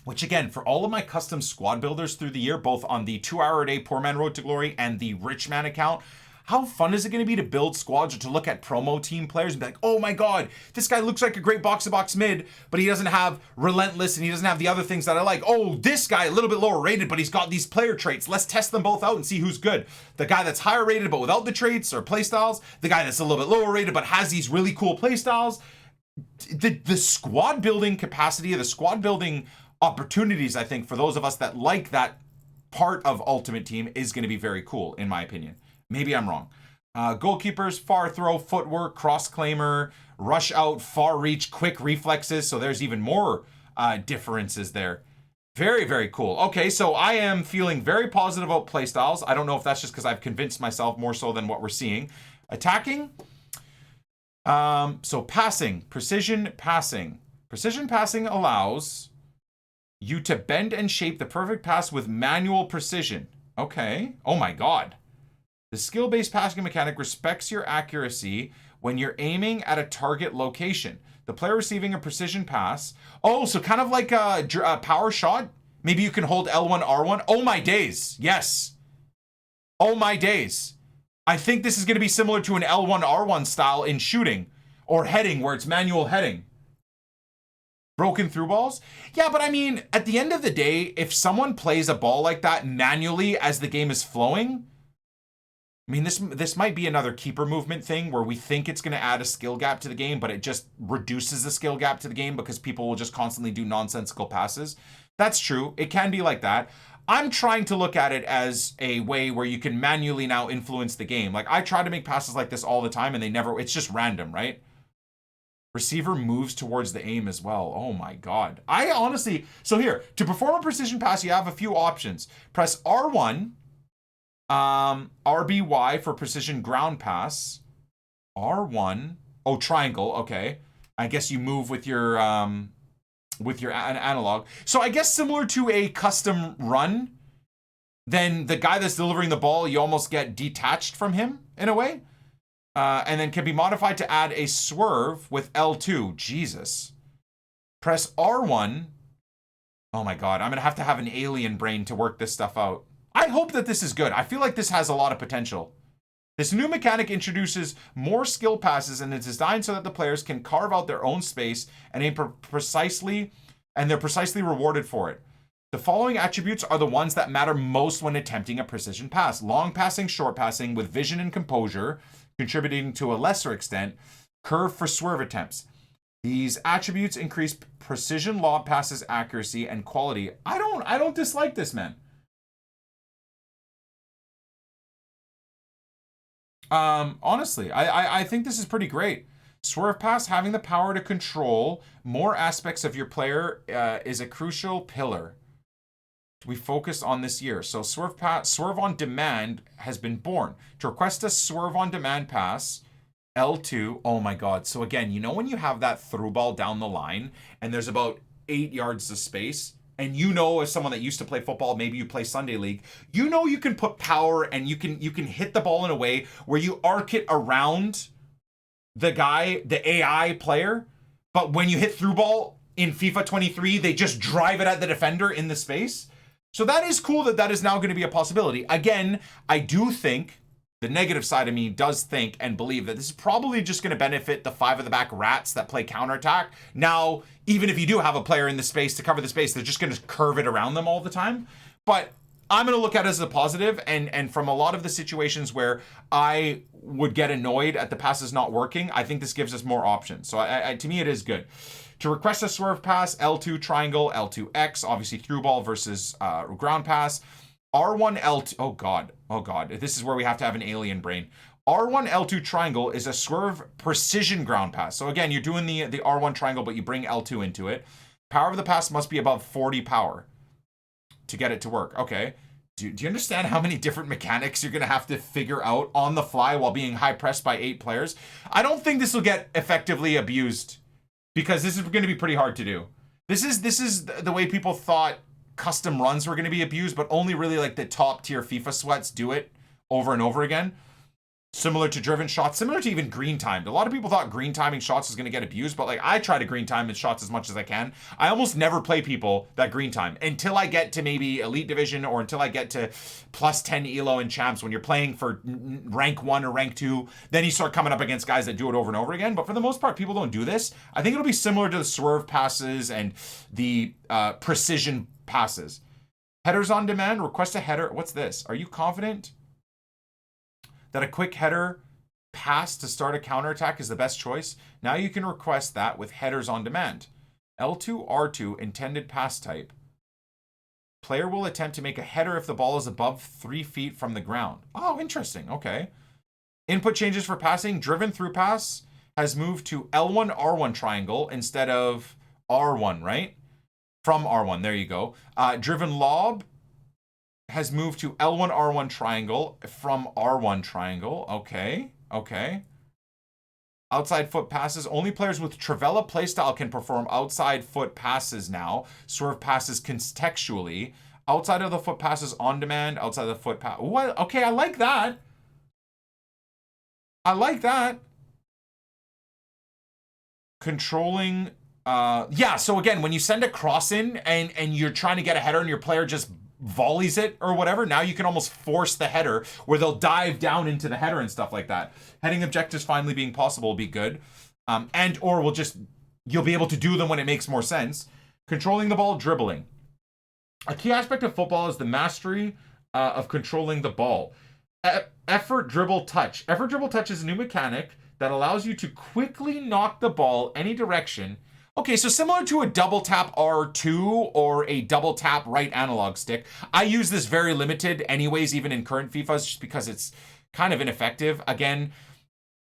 Which again, for all of my custom squad builders through the year, both on the 2-hour-a-day Poor Man Road to Glory and the Rich Man account, how fun is it going to be to build squads or to look at promo team players and be like, oh my god, this guy looks like a great box-to-box mid, but he doesn't have Relentless and he doesn't have the other things that I like. Oh, this guy, a little bit lower rated, but he's got these player traits. Let's test them both out and see who's good. The guy that's higher rated but without the traits or playstyles, the guy that's a little bit lower rated but has these really cool playstyles. The squad building capacity, the squad building opportunities, I think, for those of us that like that part of Ultimate Team is going to be very cool, in my opinion. Maybe I'm wrong. Goalkeepers, far throw, footwork, cross claimer, rush out, far reach, quick reflexes. So there's even more differences there. Very, very cool. Okay, so I am feeling very positive about playstyles. I don't know if that's just because I've convinced myself more so than what we're seeing. Attacking. So passing, precision passing. Precision passing allows you to bend and shape the perfect pass with manual precision. Okay. Oh my god. The skill-based passing mechanic respects your accuracy when you're aiming at a target location. The player receiving a precision pass. Oh, so kind of like a power shot? Maybe you can hold L1, R1. Oh my days. Yes. Oh my days. I think this is going to be similar to an L1, R1 style in shooting or heading where it's manual heading. Broken through balls? Yeah, but I mean, at the end of the day, if someone plays a ball like that manually as the game is flowing, I mean, this might be another keeper movement thing where we think it's going to add a skill gap to the game, but it just reduces the skill gap to the game because people will just constantly do nonsensical passes. That's true. It can be like that. I'm trying to look at it as a way where you can manually now influence the game. Like, I try to make passes like this all the time and it's just random, right? Receiver moves towards the aim as well. Oh my God. I honestly, so here, to perform a precision pass, you have a few options. Press R1, RBY for precision ground pass. R1, oh, triangle, okay. I guess you move with your analog. So I guess similar to a custom run, then the guy that's delivering the ball, you almost get detached from him in a way. And then can be modified to add a swerve with L2. Jesus. Press R1. Oh my God, I'm going to have an alien brain to work this stuff out. I hope that this is good. I feel like this has a lot of potential. This new mechanic introduces more skill passes and is designed so that the players can carve out their own space and aim precisely, and they're precisely rewarded for it. The following attributes are the ones that matter most when attempting a precision pass. Long passing, short passing with vision and composure, contributing to a lesser extent, curve for swerve attempts. These attributes increase precision lob passes accuracy and quality. I don't dislike this, man. Honestly, I think this is pretty great. Swerve pass, having the power to control more aspects of your player is a crucial pillar we focused on this year. So swerve on demand has been born. To request a swerve on demand pass, L2, oh my God. So again, you know when you have that through ball down the line and there's about 8 yards of space, and you know, as someone that used to play football, maybe you play Sunday League, you know you can put power and you can hit the ball in a way where you arc it around the guy, the AI player, but when you hit through ball in FIFA 23, they just drive it at the defender in the space. So that is cool that is now going to be a possibility. Again, I do think, the negative side of me does think and believe that this is probably just going to benefit the 5 at the back rats that play counterattack. Now, even if you do have a player in the space to cover the space, they're just going to curve it around them all the time. But I'm going to look at it as a positive, and from a lot of the situations where I would get annoyed at the passes not working, I think this gives us more options. So to me, it is good. To request a swerve pass, L2 triangle, L2X, obviously through ball versus ground pass. R1, L2, oh God, this is where we have to have an alien brain. R1, L2 triangle is a swerve precision ground pass. So again, you're doing the R1 triangle, but you bring L2 into it. Power of the pass must be above 40 power to get it to work. Okay. Do you understand how many different mechanics you're going to have to figure out on the fly while being high pressed by 8 players? I don't think this will get effectively abused because this is going to be pretty hard to do. This is the way people thought custom runs were going to be abused, but only really like the top tier FIFA sweats do it over and over again. Similar to driven shots, similar to even green timed. A lot of people thought green timing shots was going to get abused, but like I try to green time shots as much as I can. I almost never play people that green time until I get to maybe Elite Division or until I get to plus 10 ELO in champs. When you're playing for rank 1 or rank 2, then you start coming up against guys that do it over and over again. But for the most part, people don't do this. I think it'll be similar to the swerve passes and the precision passes. Headers on demand, request a header. What's this? Are you confident that a quick header pass to start a counterattack is the best choice? Now you can request that with headers on demand. L2, R2, intended pass type. Player will attempt to make a header if the ball is above 3 feet from the ground. Oh, interesting. Okay. Input changes for passing. Driven through pass has moved to L1, R1 triangle instead of R1, right? From R1, there you go. Driven lob has moved to L1, R1 triangle from R1 triangle. Okay. Outside foot passes. Only players with Travella playstyle can perform outside foot passes now. Swerve passes contextually. Outside of the foot passes on demand. Outside of the foot pass. What? Okay, I like that. I like that. Controlling, yeah, so again, when you send a cross in and you're trying to get a header and your player just volleys it or whatever, now you can almost force the header where they'll dive down into the header and stuff like that. Heading objectives finally being possible will be good. And or you'll be able to do them when it makes more sense. Controlling the ball, dribbling. A key aspect of football is the mastery of controlling the ball. Effort, dribble, touch. Effort, dribble, touch is a new mechanic that allows you to quickly knock the ball any direction. Okay, so similar to a double tap R2 or a double tap right analog stick. I use this very limited anyways, even in current FIFAs, just because it's kind of ineffective. Again,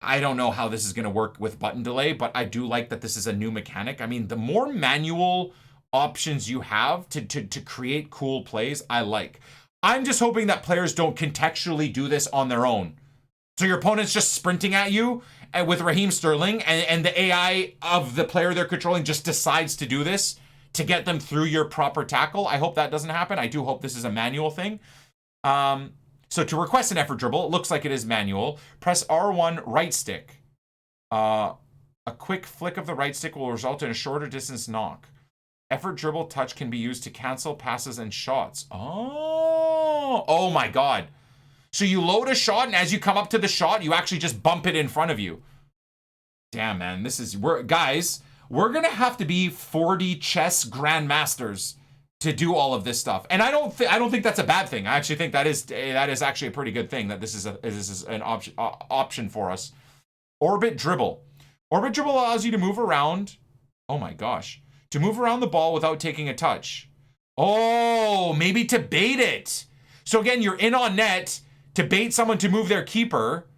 I don't know how this is going to work with button delay, but I do like that this is a new mechanic. I mean, the more manual options you have to create cool plays, I like. I'm just hoping that players don't contextually do this on their own. So your opponent's just sprinting at you with Raheem Sterling, and the AI of the player they're controlling just decides to do this to get them through your proper tackle. I hope that doesn't happen. I do hope this is a manual thing. So to request an effort dribble, it looks like it is manual. Press R1 right stick. A quick flick of the right stick will result in a shorter distance knock. Effort dribble touch can be used to cancel passes and shots. Oh my God. So you load a shot, and as you come up to the shot, you actually just bump it in front of you. Damn, man, guys, we're gonna have to be 40 chess grandmasters to do all of this stuff. And I don't think that's a bad thing. I actually think that is actually a pretty good thing that this is an option for us. Orbit dribble. Orbit dribble allows you to move around. Oh my gosh, to move around the ball without taking a touch. Oh, maybe to bait it. So again, you're in on net. To bait someone to move their keeper,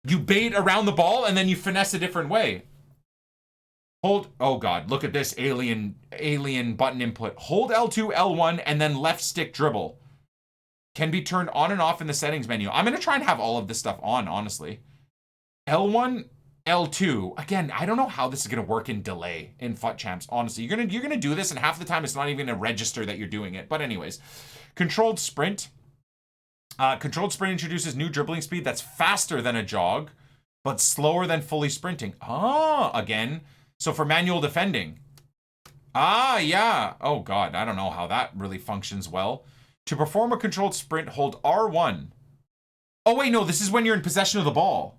you bait around the ball and then you finesse a different way. Oh God, look at this alien button input. Hold L2, L1, and then left stick dribble. Can be turned on and off in the settings menu. I'm gonna try and have all of this stuff on, honestly. L1, L2. Again, I don't know how this is gonna work in delay in FUT Champs, honestly. You're gonna do this and half the time it's not even gonna register that you're doing it. But anyways, controlled sprint. Controlled sprint introduces new dribbling speed that's faster than a jog, but slower than fully sprinting. Again, so for manual defending. Yeah. Oh God, I don't know how that really functions well. To perform a controlled sprint, hold R1. Oh wait, no, this is when you're in possession of the ball.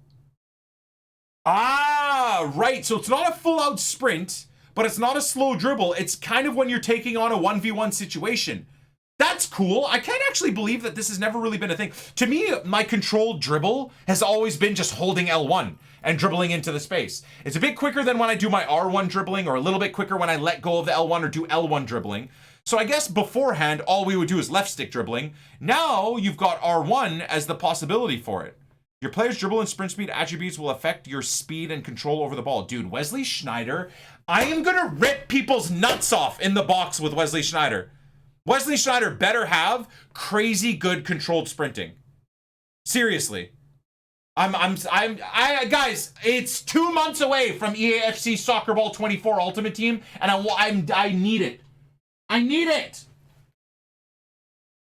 Right, so it's not a full out sprint, but it's not a slow dribble. It's kind of when you're taking on a 1v1 situation. That's cool. I can't actually believe that this has never really been a thing. To me, my controlled dribble has always been just holding L1 and dribbling into the space. It's a bit quicker than when I do my R1 dribbling, or a little bit quicker when I let go of the L1 or do L1 dribbling. So I guess beforehand, all we would do is left stick dribbling. Now you've got R1 as the possibility for it. Your player's dribble and sprint speed attributes will affect your speed and control over the ball. Dude, Wesley Sneijder, I am gonna rip people's nuts off in the box with Wesley Sneijder. Wesley Sneijder better have crazy good controlled sprinting. Seriously. Guys, it's 2 months away from EAFC Soccer Ball 24 Ultimate Team, and I need it. I need it.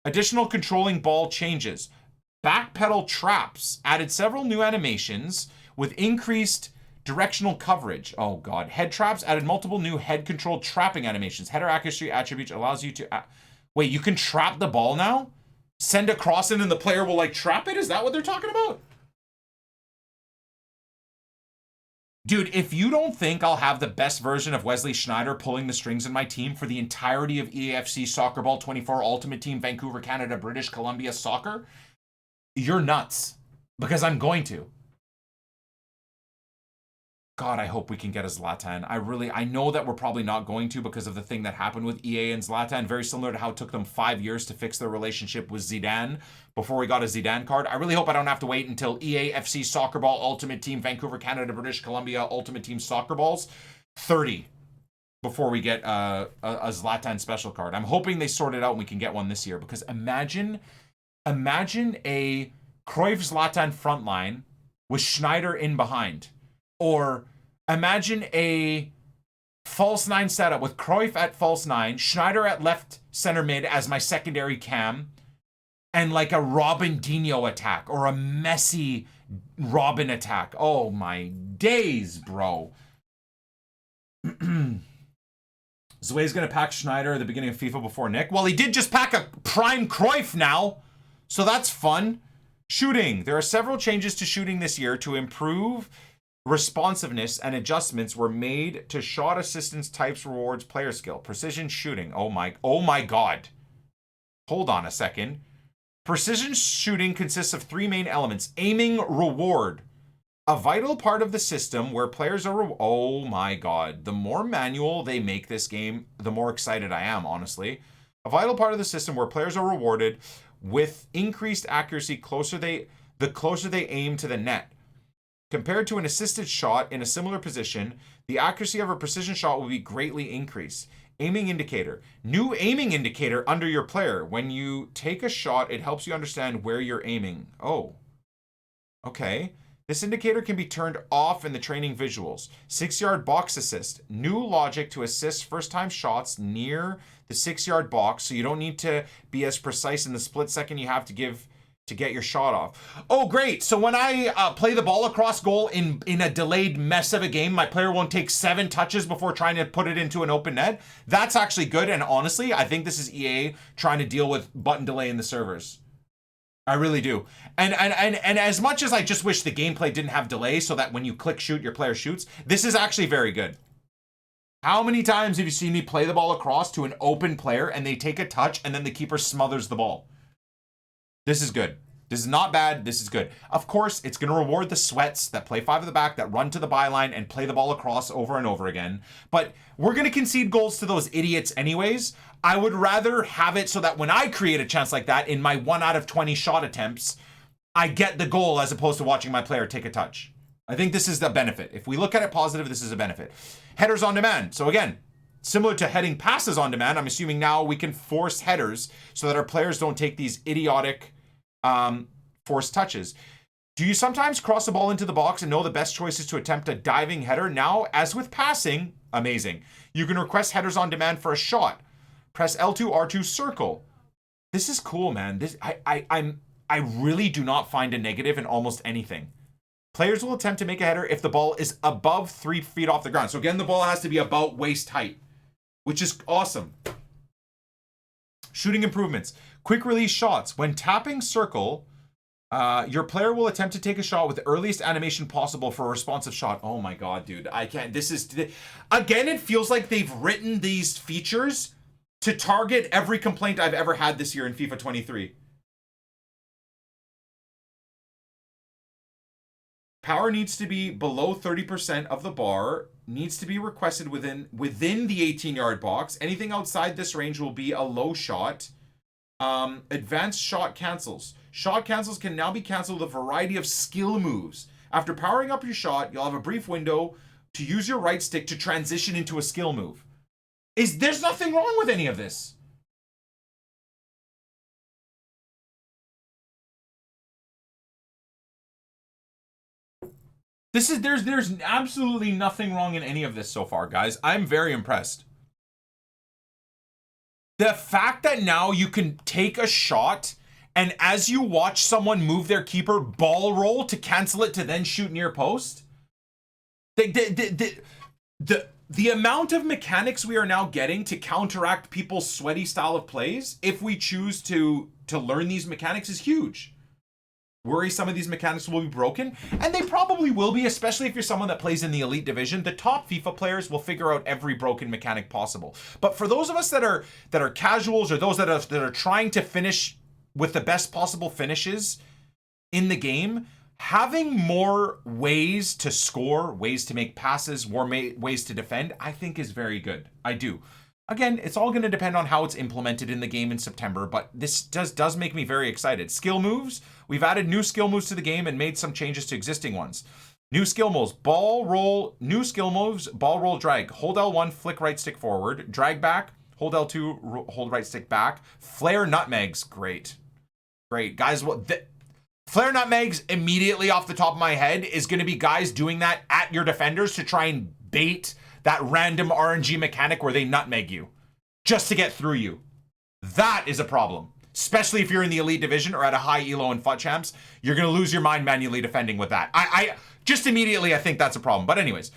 Additional controlling ball changes. Backpedal traps added several new animations with increased directional coverage. Oh God. Head traps added multiple new head controlled trapping animations. Header accuracy attribute allows you to... Wait, you can trap the ball now? Send a cross in and the player will like trap it? Is that what they're talking about? Dude, if you don't think I'll have the best version of Wesley Sneijder pulling the strings in my team for the entirety of EAFC Soccer Ball 24 Ultimate Team Vancouver, Canada, British Columbia Soccer, you're nuts. Because I'm going to. God, I hope we can get a Zlatan. I know that we're probably not going to because of the thing that happened with EA and Zlatan. Very similar to how it took them 5 years to fix their relationship with Zidane before we got a Zidane card. I really hope I don't have to wait until EA FC Soccer Ball Ultimate Team Vancouver, Canada, British Columbia Ultimate Team Soccer Balls 30 before we get a Zlatan special card. I'm hoping they sort it out and we can get one this year, because imagine a Cruyff Zlatan front line with Sneijder in behind. Or imagine a false nine setup with Cruyff at false nine, Sneijder at left center mid as my secondary cam, and like a Robinho attack or a Messi Robin attack. Oh my days, bro. Zwe's gonna pack Schneider at the beginning of FIFA before Nick. Well, he did just pack a prime Cruyff now, so that's fun. Shooting. There are several changes to shooting this year to improve responsiveness, and adjustments were made to shot assistance types rewards player skill. Precision shooting. Oh my god. Hold on a second. Precision shooting consists of three main elements. Aiming reward. A vital part of the system where players are... oh my god. The more manual they make this game, the more excited I am, honestly. A vital part of the system where players are rewarded with increased accuracy the closer they aim to the net. Compared to an assisted shot in a similar position, the accuracy of a precision shot will be greatly increased. Aiming indicator. New aiming indicator under your player. When you take a shot, it helps you understand where you're aiming. Oh. Okay. This indicator can be turned off in the training visuals. 6-yard box assist. New logic to assist first-time shots near the 6-yard box, so you don't need to be as precise in the split second you have to get your shot off. Oh, great. So when I play the ball across goal in a delayed mess of a game, my player won't take 7 touches before trying to put it into an open net. That's actually good. And honestly, I think this is EA trying to deal with button delay in the servers. I really do. And as much as I just wish the gameplay didn't have delay so that when you click shoot, your player shoots, this is actually very good. How many times have you seen me play the ball across to an open player and they take a touch and then the keeper smothers the ball? This is good. This is not bad. This is good. Of course, it's going to reward the sweats that play 5 at the back, that run to the byline and play the ball across over and over again. But we're going to concede goals to those idiots anyways. I would rather have it so that when I create a chance like that in my 1 out of 20 shot attempts, I get the goal as opposed to watching my player take a touch. I think this is the benefit. If we look at it positive, this is a benefit. Headers on demand. So again, similar to heading passes on demand, I'm assuming now we can force headers so that our players don't take these idiotic forced touches. Do you sometimes cross the ball into the box and know the best choice is to attempt a diving header? Now, as with passing, amazing. You can request headers on demand for a shot. Press L2, R2, circle. This is cool, man. This I really do not find a negative in almost anything. Players will attempt to make a header if the ball is above 3 feet off the ground. So again, the ball has to be about waist height, which is awesome. Shooting improvements. Quick release shots. When tapping circle, your player will attempt to take a shot with the earliest animation possible for a responsive shot. Oh my god, dude. I can't. This is... again, it feels like they've written these features to target every complaint I've ever had this year in FIFA 23. Power needs to be below 30% of the bar. Needs to be requested within the 18-yard box. Anything outside this range will be a low shot. Advanced shot cancels. Shot cancels can now be canceled with a variety of skill moves. After powering up your shot, you'll have a brief window to use your right stick to transition into a skill move. There's nothing wrong with any of this. There's absolutely nothing wrong in any of this so far, guys. I'm very impressed. The fact that now you can take a shot and as you watch someone move their keeper, ball roll to cancel it to then shoot near post. The amount of mechanics we are now getting to counteract people's sweaty style of plays, if we choose to learn these mechanics, is huge. Worry some of these mechanics will be broken, and they probably will be, especially if you're someone that plays in the elite division. The top FIFA players will figure out every broken mechanic possible. But for those of us that are casuals, or those that are trying to finish with the best possible finishes in the game, having more ways to score, ways to make passes, more ways to defend, I think is very good. I do. Again, it's all going to depend on how it's implemented in the game in September, but this does make me very excited. Skill moves. We've added new skill moves to the game and made some changes to existing ones. New skill moves. Ball roll. New skill moves. Ball roll drag. Hold L1, flick right stick forward. Drag back. Hold L2, hold right stick back. Flare nutmegs. Great. Great. Guys, flare nutmegs immediately off the top of my head is going to be guys doing that at your defenders to try and bait that random RNG mechanic where they nutmeg you just to get through you. That is a problem. especially if you're in the elite division or at a high elo in FUT champs, you're going to lose your mind manually defending with that. I just immediately, I think that's a problem. But anyways,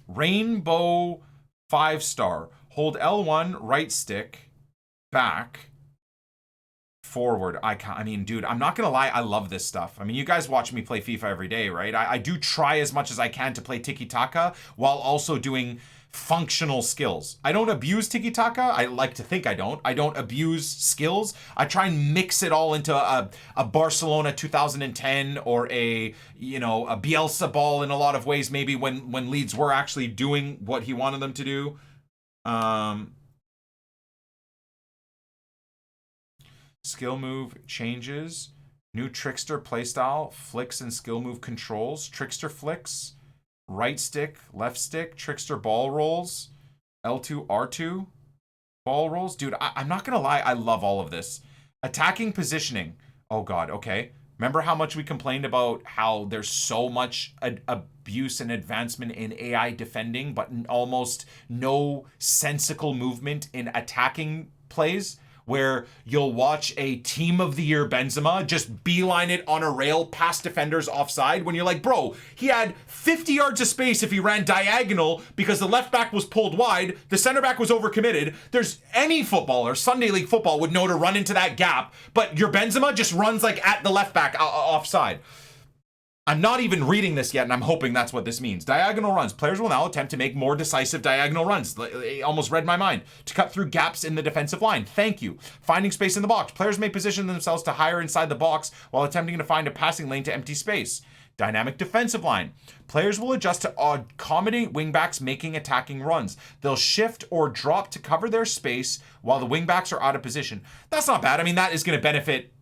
Rainbow 5-star. Hold L1, right stick, back, forward. I mean, dude, I'm not gonna lie, I love this stuff. I mean, you guys watch me play FIFA every day, right? I do try as much as I can to play tiki-taka while also doing functional skills. I don't abuse tiki-taka. I like to think I don't. I don't abuse skills. I try and mix it all into a Barcelona 2010 or a Bielsa ball in a lot of ways, maybe when Leeds were actually doing what he wanted them to do. Skill move changes, new trickster playstyle, flicks and skill move controls, trickster flicks, right stick, left stick, trickster ball rolls, L2, R2 ball rolls. Dude, I'm not gonna lie, I love all of this. Attacking positioning. Oh God, okay. Remember how much we complained about how there's so much abuse and advancement in AI defending, but almost no sensical movement in attacking plays? Where you'll watch a team of the year Benzema just beeline it on a rail past defenders offside when you're like, bro, he had 50 yards of space if he ran diagonal because the left back was pulled wide, the center back was overcommitted. There's any footballer, Sunday League football, would know to run into that gap, but your Benzema just runs like at the left back offside. I'm not even reading this yet, and I'm hoping that's what this means. Diagonal runs. Players will now attempt to make more decisive diagonal runs. It almost read my mind. To cut through gaps in the defensive line. Thank you. Finding space in the box. Players may position themselves to higher inside the box while attempting to find a passing lane to empty space. Dynamic defensive line. Players will adjust to accommodate wingbacks making attacking runs. They'll shift or drop to cover their space while the wingbacks are out of position. That's not bad. I mean, that is going to benefit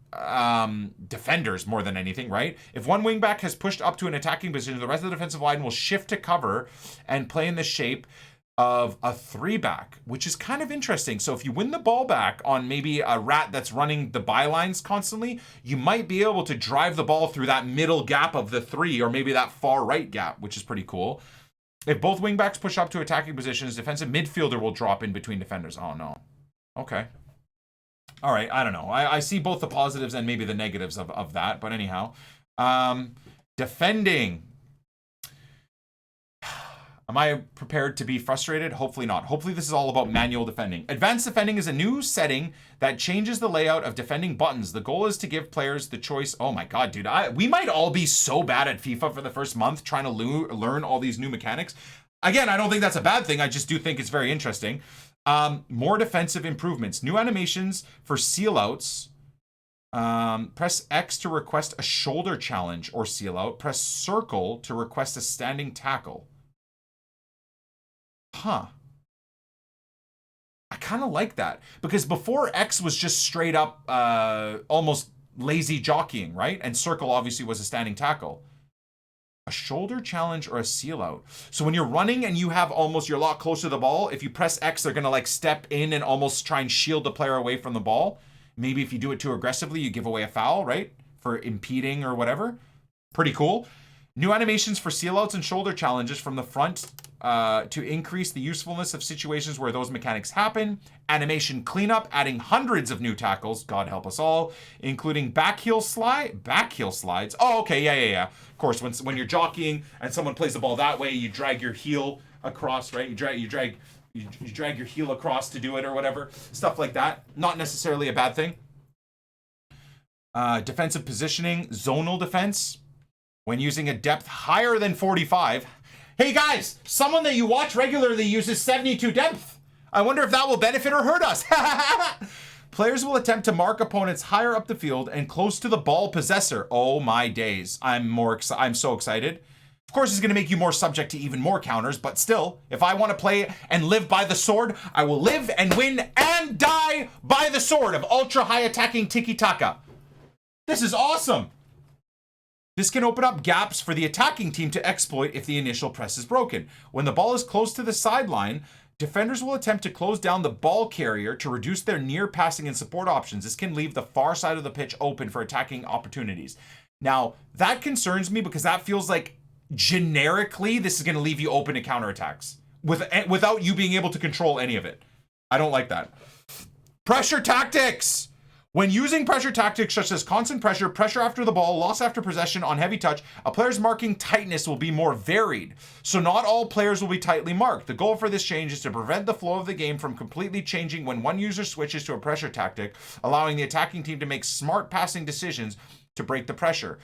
defenders more than anything, right? If one wingback has pushed up to an attacking position, the rest of the defensive line will shift to cover and play in the shape of a 3-back, which is kind of interesting. So if you win the ball back on maybe a rat that's running the bylines constantly, you might be able to drive the ball through that middle gap of the 3 or maybe that far right gap, which is pretty cool. If both wingbacks push up to attacking positions, defensive midfielder will drop in between defenders. Oh no. Okay. All right, I don't know. I see both the positives and maybe the negatives of that, but anyhow. Defending. Am I prepared to be frustrated? Hopefully not. Hopefully this is all about manual defending. Advanced defending is a new setting that changes the layout of defending buttons. The goal is to give players the choice. Oh my God, dude. We might all be so bad at FIFA for the first month trying to learn all these new mechanics. Again, I don't think that's a bad thing. I just do think it's very interesting. More defensive improvements. New animations for seal outs. Press X to request a shoulder challenge or seal out. Press circle to request a standing tackle. Huh. I kind of like that. Because before X was just straight up almost lazy jockeying, right? And circle obviously was a standing tackle. A shoulder challenge or a seal out. So when you're running and you have you're a lot closer to the ball, if you press X, they're going to like step in and almost try and shield the player away from the ball. Maybe if you do it too aggressively, you give away a foul, right? For impeding or whatever. Pretty cool. New animations for seal outs and shoulder challenges from the front to increase the usefulness of situations where those mechanics happen. Animation cleanup, adding hundreds of new tackles, God help us all, including backheel slides. Oh, okay, yeah. Of course, when you're jockeying and someone plays the ball that way, you drag your heel across, right? You drag your heel across to do it or whatever. Stuff like that. Not necessarily a bad thing. Defensive positioning, zonal defense. When using a depth higher than 45. Hey guys, someone that you watch regularly uses 72 depth. I wonder if that will benefit or hurt us. Players will attempt to mark opponents higher up the field and close to the ball possessor. Oh my days. I'm so excited. Of course, it's going to make you more subject to even more counters, but still, if I want to play and live by the sword, I will live and win and die by the sword of ultra high attacking tiki-taka. This is awesome. This can open up gaps for the attacking team to exploit if the initial press is broken. When the ball is close to the sideline, defenders will attempt to close down the ball carrier to reduce their near passing and support options. This can leave the far side of the pitch open for attacking opportunities. Now, that concerns me because that feels like generically this is going to leave you open to counterattacks without you being able to control any of it. I don't like that. Pressure tactics. When using pressure tactics such as constant pressure, pressure after the ball, loss after possession on heavy touch, a player's marking tightness will be more varied. So not all players will be tightly marked. The goal for this change is to prevent the flow of the game from completely changing when one user switches to a pressure tactic, allowing the attacking team to make smart passing decisions to break the pressure.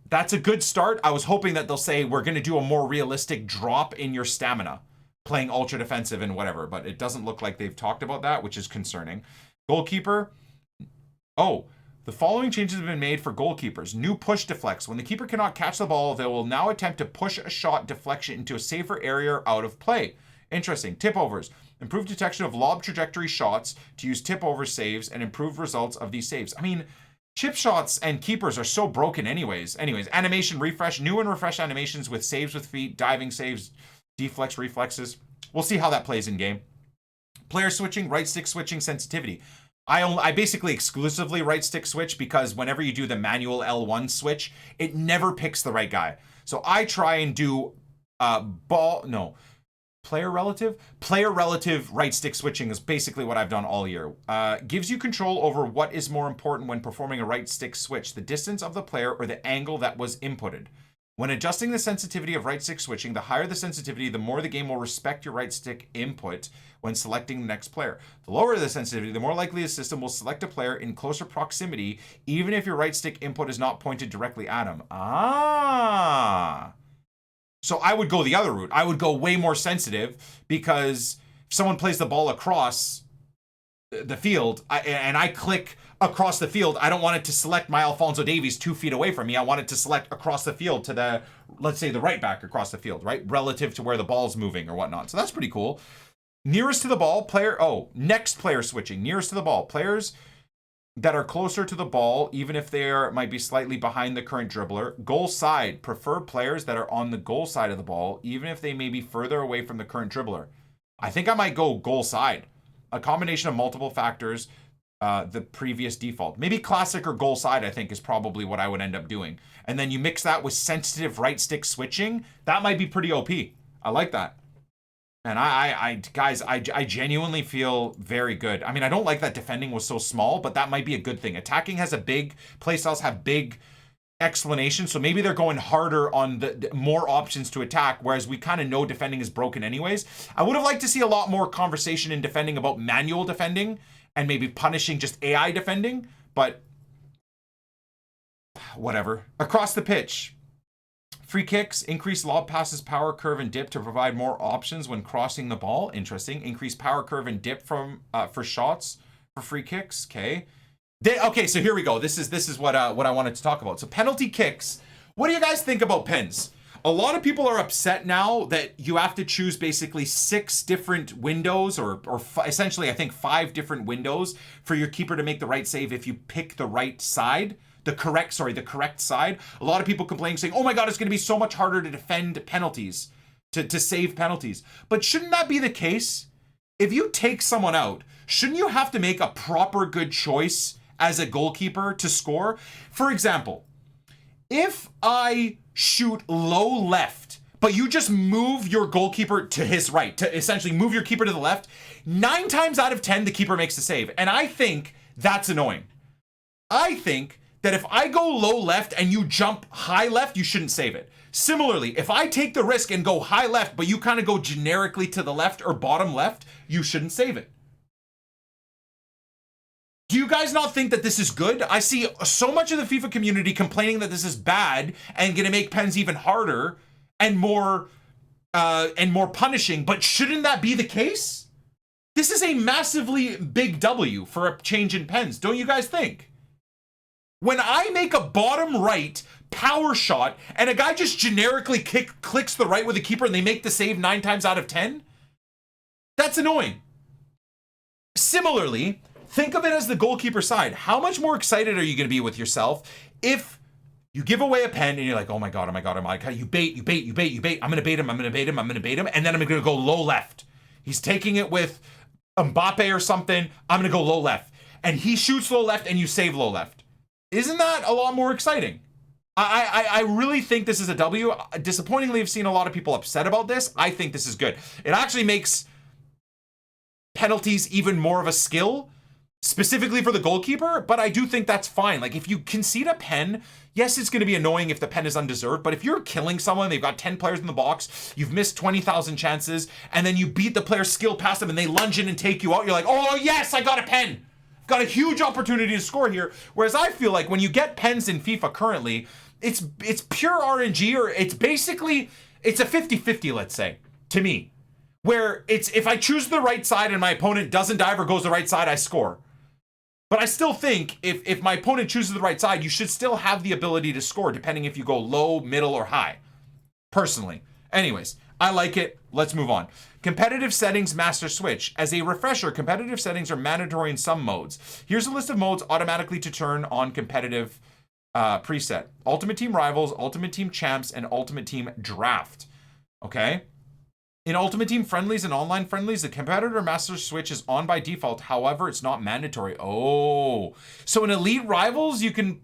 That's a good start. I was hoping that they'll say we're going to do a more realistic drop in your stamina, playing ultra defensive and whatever, but it doesn't look like they've talked about that, which is concerning. Goalkeeper. Oh, the following changes have been made for goalkeepers. New push deflects. When the keeper cannot catch the ball, they will now attempt to push a shot deflection into a safer area or out of play. Interesting. Tip overs. Improved detection of lob trajectory shots to use tip over saves and improved results of these saves. I mean, chip shots and keepers are so broken anyways. Animation refresh. New and refreshed animations with saves with feet, diving saves, deflex reflexes. We'll see how that plays in game. Player switching, right stick switching sensitivity. I basically exclusively right stick switch because whenever you do the manual L1 switch, it never picks the right guy. So I try and do player relative right stick switching is basically what I've done all year. Gives you control over what is more important when performing a right stick switch, the distance of the player or the angle that was inputted. When adjusting the sensitivity of right stick switching, the higher the sensitivity, the more the game will respect your right stick input when selecting the next player. The lower the sensitivity, the more likely the system will select a player in closer proximity, even if your right stick input is not pointed directly at him. So I would go the other route. I would go way more sensitive because if someone plays the ball across the field and I click across the field, I don't want it to select my Alphonso Davies 2 feet away from me. I want it to select across the field to the, let's say, the right back across the field, right? Relative to where the ball's moving or whatnot. So that's pretty cool. Nearest to the ball, next player switching. Nearest to the ball. Players that are closer to the ball, even if they might be slightly behind the current dribbler. Goal side. Prefer players that are on the goal side of the ball, even if they may be further away from the current dribbler. I think I might go goal side. A combination of multiple factors. The previous default. Maybe classic or goal side, I think, is probably what I would end up doing. And then you mix that with sensitive right stick switching. That might be pretty OP. I like that. And guys, I genuinely feel very good. I mean, I don't like that defending was so small, but that might be a good thing. Attacking has a big, playstyles have big explanations, so maybe they're going harder on the more options to attack, whereas we kind of know defending is broken anyways. I would have liked to see a lot more conversation in defending about manual defending and maybe punishing just AI defending, but whatever. Across the pitch. Free kicks, increase lob passes, power curve, and dip to provide more options when crossing the ball. Interesting. Increase power curve and dip for shots for free kicks. Okay. Okay, so here we go. This is what I wanted to talk about. So penalty kicks. What do you guys think about pens? A lot of people are upset now that you have to choose basically 6 different windows or essentially I think 5 different windows for your keeper to make the right save if you pick the right side. The correct side. A lot of people complaining saying, oh my God, it's going to be so much harder to defend penalties, to save penalties. But shouldn't that be the case? If you take someone out, shouldn't you have to make a proper good choice as a goalkeeper to score? For example, if I shoot low left, but you just move your goalkeeper to his right, to essentially move your keeper to the left, 9 times out of 10, the keeper makes the save. And I think that's annoying. I think that if I go low left and you jump high left, you shouldn't save it. Similarly, if I take the risk and go high left, but you kind of go generically to the left or bottom left, you shouldn't save it. Do you guys not think that this is good? I see so much of the FIFA community complaining that this is bad and gonna make pens even harder and more punishing, but shouldn't that be the case? This is a massively big W for a change in pens, don't you guys think? When I make a bottom right power shot and a guy just generically clicks the right with the keeper and they make the save 9 times out of 10, that's annoying. Similarly, think of it as the goalkeeper side. How much more excited are you going to be with yourself if you give away a pen and you're like, oh my God, you bait. I'm going to bait him. And then I'm going to go low left. He's taking it with Mbappe or something. I'm going to go low left. And he shoots low left and you save low left. Isn't that a lot more exciting? I really think this is a W. Disappointingly, I've seen a lot of people upset about this. I think this is good. It actually makes penalties even more of a skill specifically for the goalkeeper, but I do think that's fine. Like, if you concede a pen, yes, it's going to be annoying if the pen is undeserved, but if you're killing someone, they've got 10 players in the box, you've missed 20,000 chances, and then you beat the player's skill past them and they lunge in and take you out, you're like, oh yes, I got a pen. Got a huge opportunity to score here. Whereas I feel like when you get pens in FIFA currently, it's pure RNG, or it's basically, it's a 50-50, let's say, to me. Where it's, if I choose the right side and my opponent doesn't dive or goes the right side, I score. But I still think if my opponent chooses the right side, you should still have the ability to score, depending if you go low, middle, or high. Personally. Anyways, I like it. Let's move on. Competitive settings master switch. As a refresher, competitive settings are mandatory in some modes. Here's a list of modes automatically to turn on competitive preset. Ultimate Team Rivals, Ultimate Team Champs, and Ultimate Team Draft. Okay? In Ultimate Team Friendlies and Online Friendlies, the competitor master switch is on by default. However, it's not mandatory. Oh. So in Elite Rivals, you can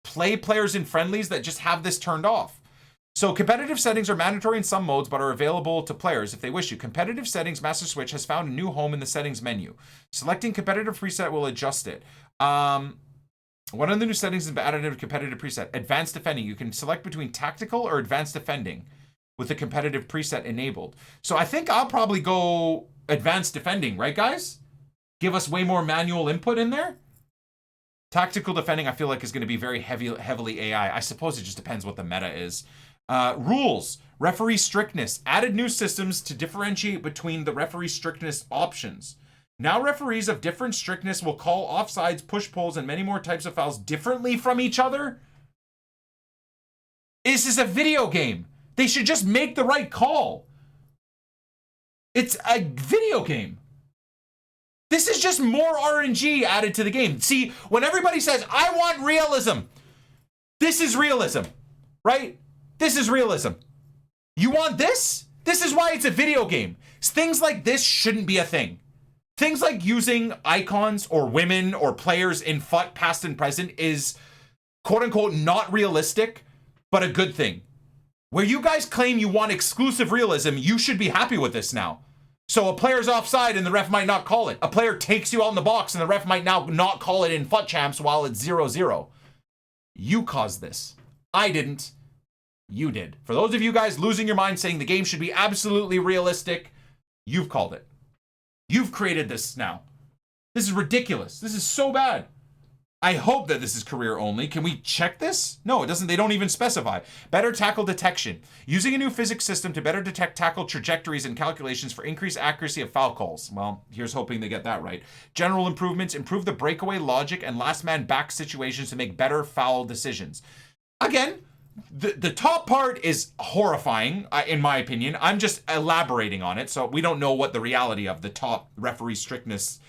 play players in friendlies that just have this turned off. So competitive settings are mandatory in some modes, but are available to players if they wish to. Competitive settings master switch has found a new home in the settings menu. Selecting competitive preset will adjust it. One of the new settings is added to competitive preset. Advanced defending. You can select between tactical or advanced defending with the competitive preset enabled. So I think I'll probably go advanced defending, right guys? Give us way more manual input in there. Tactical defending I feel like is going to be very heavily AI. I suppose it just depends what the meta is. Rules. Referee strictness. Added new systems to differentiate between the referee strictness options. Now referees of different strictness will call offsides, push pulls, and many more types of fouls differently from each other. This is a video game. They should just make the right call. It's a video game. This is just more RNG added to the game. See, when everybody says, I want realism, this is realism, right? This is realism. You want this? This is why it's a video game. Things like this shouldn't be a thing. Things like using icons or women or players in FUT past and present is quote unquote not realistic, but a good thing. Where you guys claim you want exclusive realism, you should be happy with this now. So a player's offside and the ref might not call it. A player takes you out in the box and the ref might now not call it in FUT champs while it's 0-0. You caused this. I didn't. You did. For those of you guys losing your mind saying the game should be absolutely realistic, you've called it. You've created this now. This is ridiculous. This is so bad. I hope that this is career only. Can we check this? No, it doesn't. They don't even specify. Better tackle detection. Using a new physics system to better detect tackle trajectories and calculations for increased accuracy of foul calls. Well, here's hoping they get that right. General improvements. Improve the breakaway logic and last man back situations to make better foul decisions. Again, the top part is horrifying, in my opinion. I'm just elaborating on it, so we don't know what the reality of the top referee strictness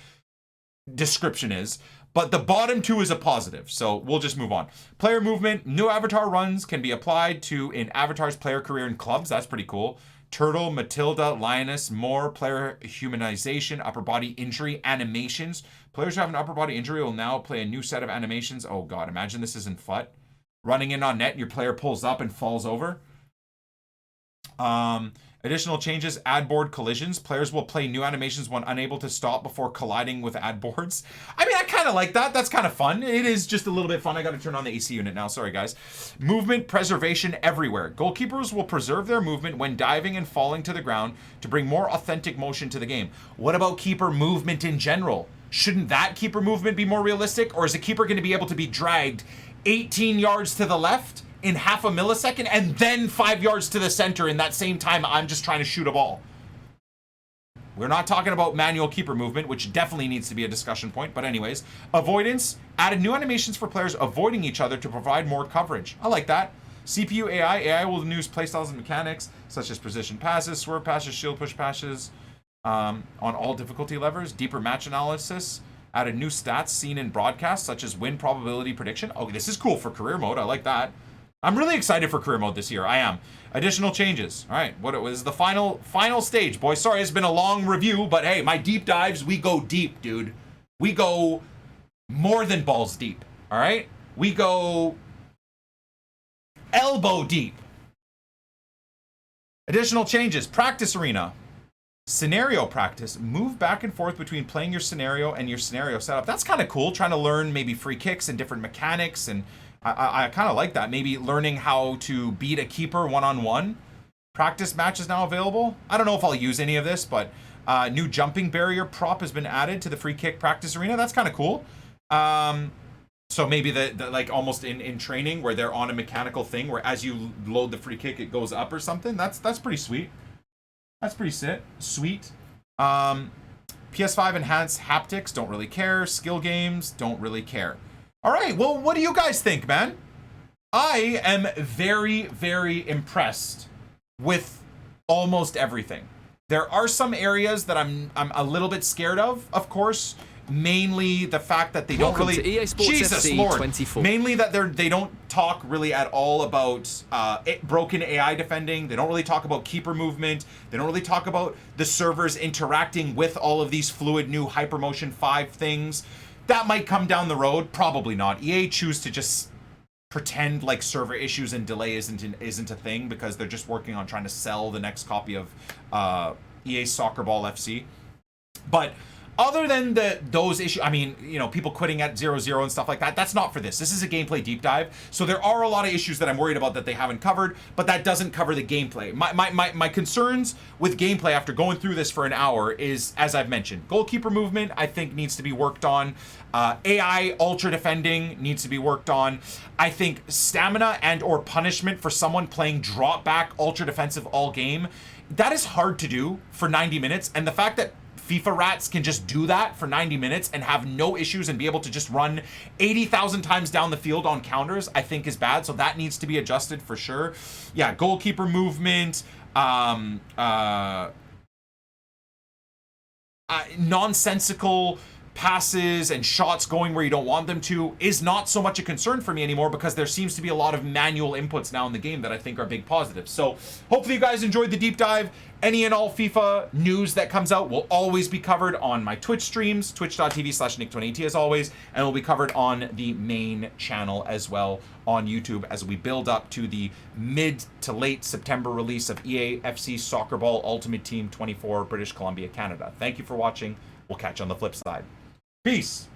description is. But the bottom two is a positive, so we'll just move on. Player movement. New avatar runs can be applied to an avatar's player career in clubs. That's pretty cool. Turtle, Matilda, Lioness, more player humanization, upper body injury, animations. Players who have an upper body injury will now play a new set of animations. Oh god, imagine this isn't FUT. Running in on net, your player pulls up and falls over. Additional changes, ad board collisions. Players will play new animations when unable to stop before colliding with ad boards. I mean, I kind of like that. That's kind of fun. It is just a little bit fun. I got to turn on the AC unit now. Sorry, guys. Movement preservation everywhere. Goalkeepers will preserve their movement when diving and falling to the ground to bring more authentic motion to the game. What about keeper movement in general? Shouldn't that keeper movement be more realistic? Or is a keeper going to be able to be dragged 18 yards to the left in half a millisecond and then 5 yards to the center in that same time I'm just trying to shoot a ball? We're not talking about manual keeper movement, which definitely needs to be a discussion point. But anyways, avoidance. Added new animations for players avoiding each other to provide more coverage. I like that. CPU AI. AI will use playstyles and mechanics such as precision passes, swerve passes, shield push passes on all difficulty levels. Deeper match analysis. Added new stats seen in broadcasts, such as win probability prediction. Oh, this is cool for career mode. I like that. I'm really excited for career mode this year. I am. Additional changes. All right, what it was the final stage, boys. Sorry, it's been a long review, but hey, my deep dives, we go deep, dude. We go more than balls deep. All right, we go elbow deep. Additional changes. Practice arena. Scenario practice. Move back and forth between playing your scenario and your scenario setup. That's kind of cool. Trying to learn maybe free kicks and different mechanics. And I kind of like that. Maybe learning how to beat a keeper one-on-one. Practice match is now available. I don't know if I'll use any of this, but new jumping barrier prop has been added to the free kick practice arena. That's kind of cool. So maybe the like almost in training where they're on a mechanical thing where as you load the free kick, it goes up or something. That's pretty sweet. That's pretty sweet. PS5 enhanced haptics, don't really care. Skill games, don't really care. All right, well, what do you guys think, man? I am very, very impressed with almost everything. There are some areas that I'm a little bit scared of course. Mainly the fact that they don't really to EA Sports Jesus FC Lord. 24. Mainly that they don't talk really at all about broken AI defending. They don't really talk about keeper movement. They don't really talk about the servers interacting with all of these fluid new HyperMotionV things. That might come down the road, probably not. EA choose to just pretend like server issues and delay isn't a thing because they're just working on trying to sell the next copy of EA Soccer Ball FC. But other than those issues, I mean, you know, people quitting at 0-0 and stuff like that, that's not for this. This is a gameplay deep dive. So there are a lot of issues that I'm worried about that they haven't covered, but that doesn't cover the gameplay. My concerns with gameplay after going through this for an hour is, as I've mentioned, goalkeeper movement, I think needs to be worked on. AI ultra defending needs to be worked on. I think stamina and or punishment for someone playing drop back ultra defensive all game, that is hard to do for 90 minutes. And the fact that FIFA rats can just do that for 90 minutes and have no issues and be able to just run 80,000 times down the field on counters, I think is bad. So that needs to be adjusted for sure. Yeah, goalkeeper movement, nonsensical passes and shots going where you don't want them to is not so much a concern for me anymore because there seems to be a lot of manual inputs now in the game that I think are big positives. So hopefully you guys enjoyed the deep dive. Any and all FIFA news that comes out will always be covered on my Twitch streams, twitch.tv/Nick28T as always, and will be covered on the main channel as well on YouTube as we build up to the mid to late September release of EA FC Soccer Ball Ultimate Team 24 British Columbia, Canada. Thank you for watching. We'll catch you on the flip side. Peace.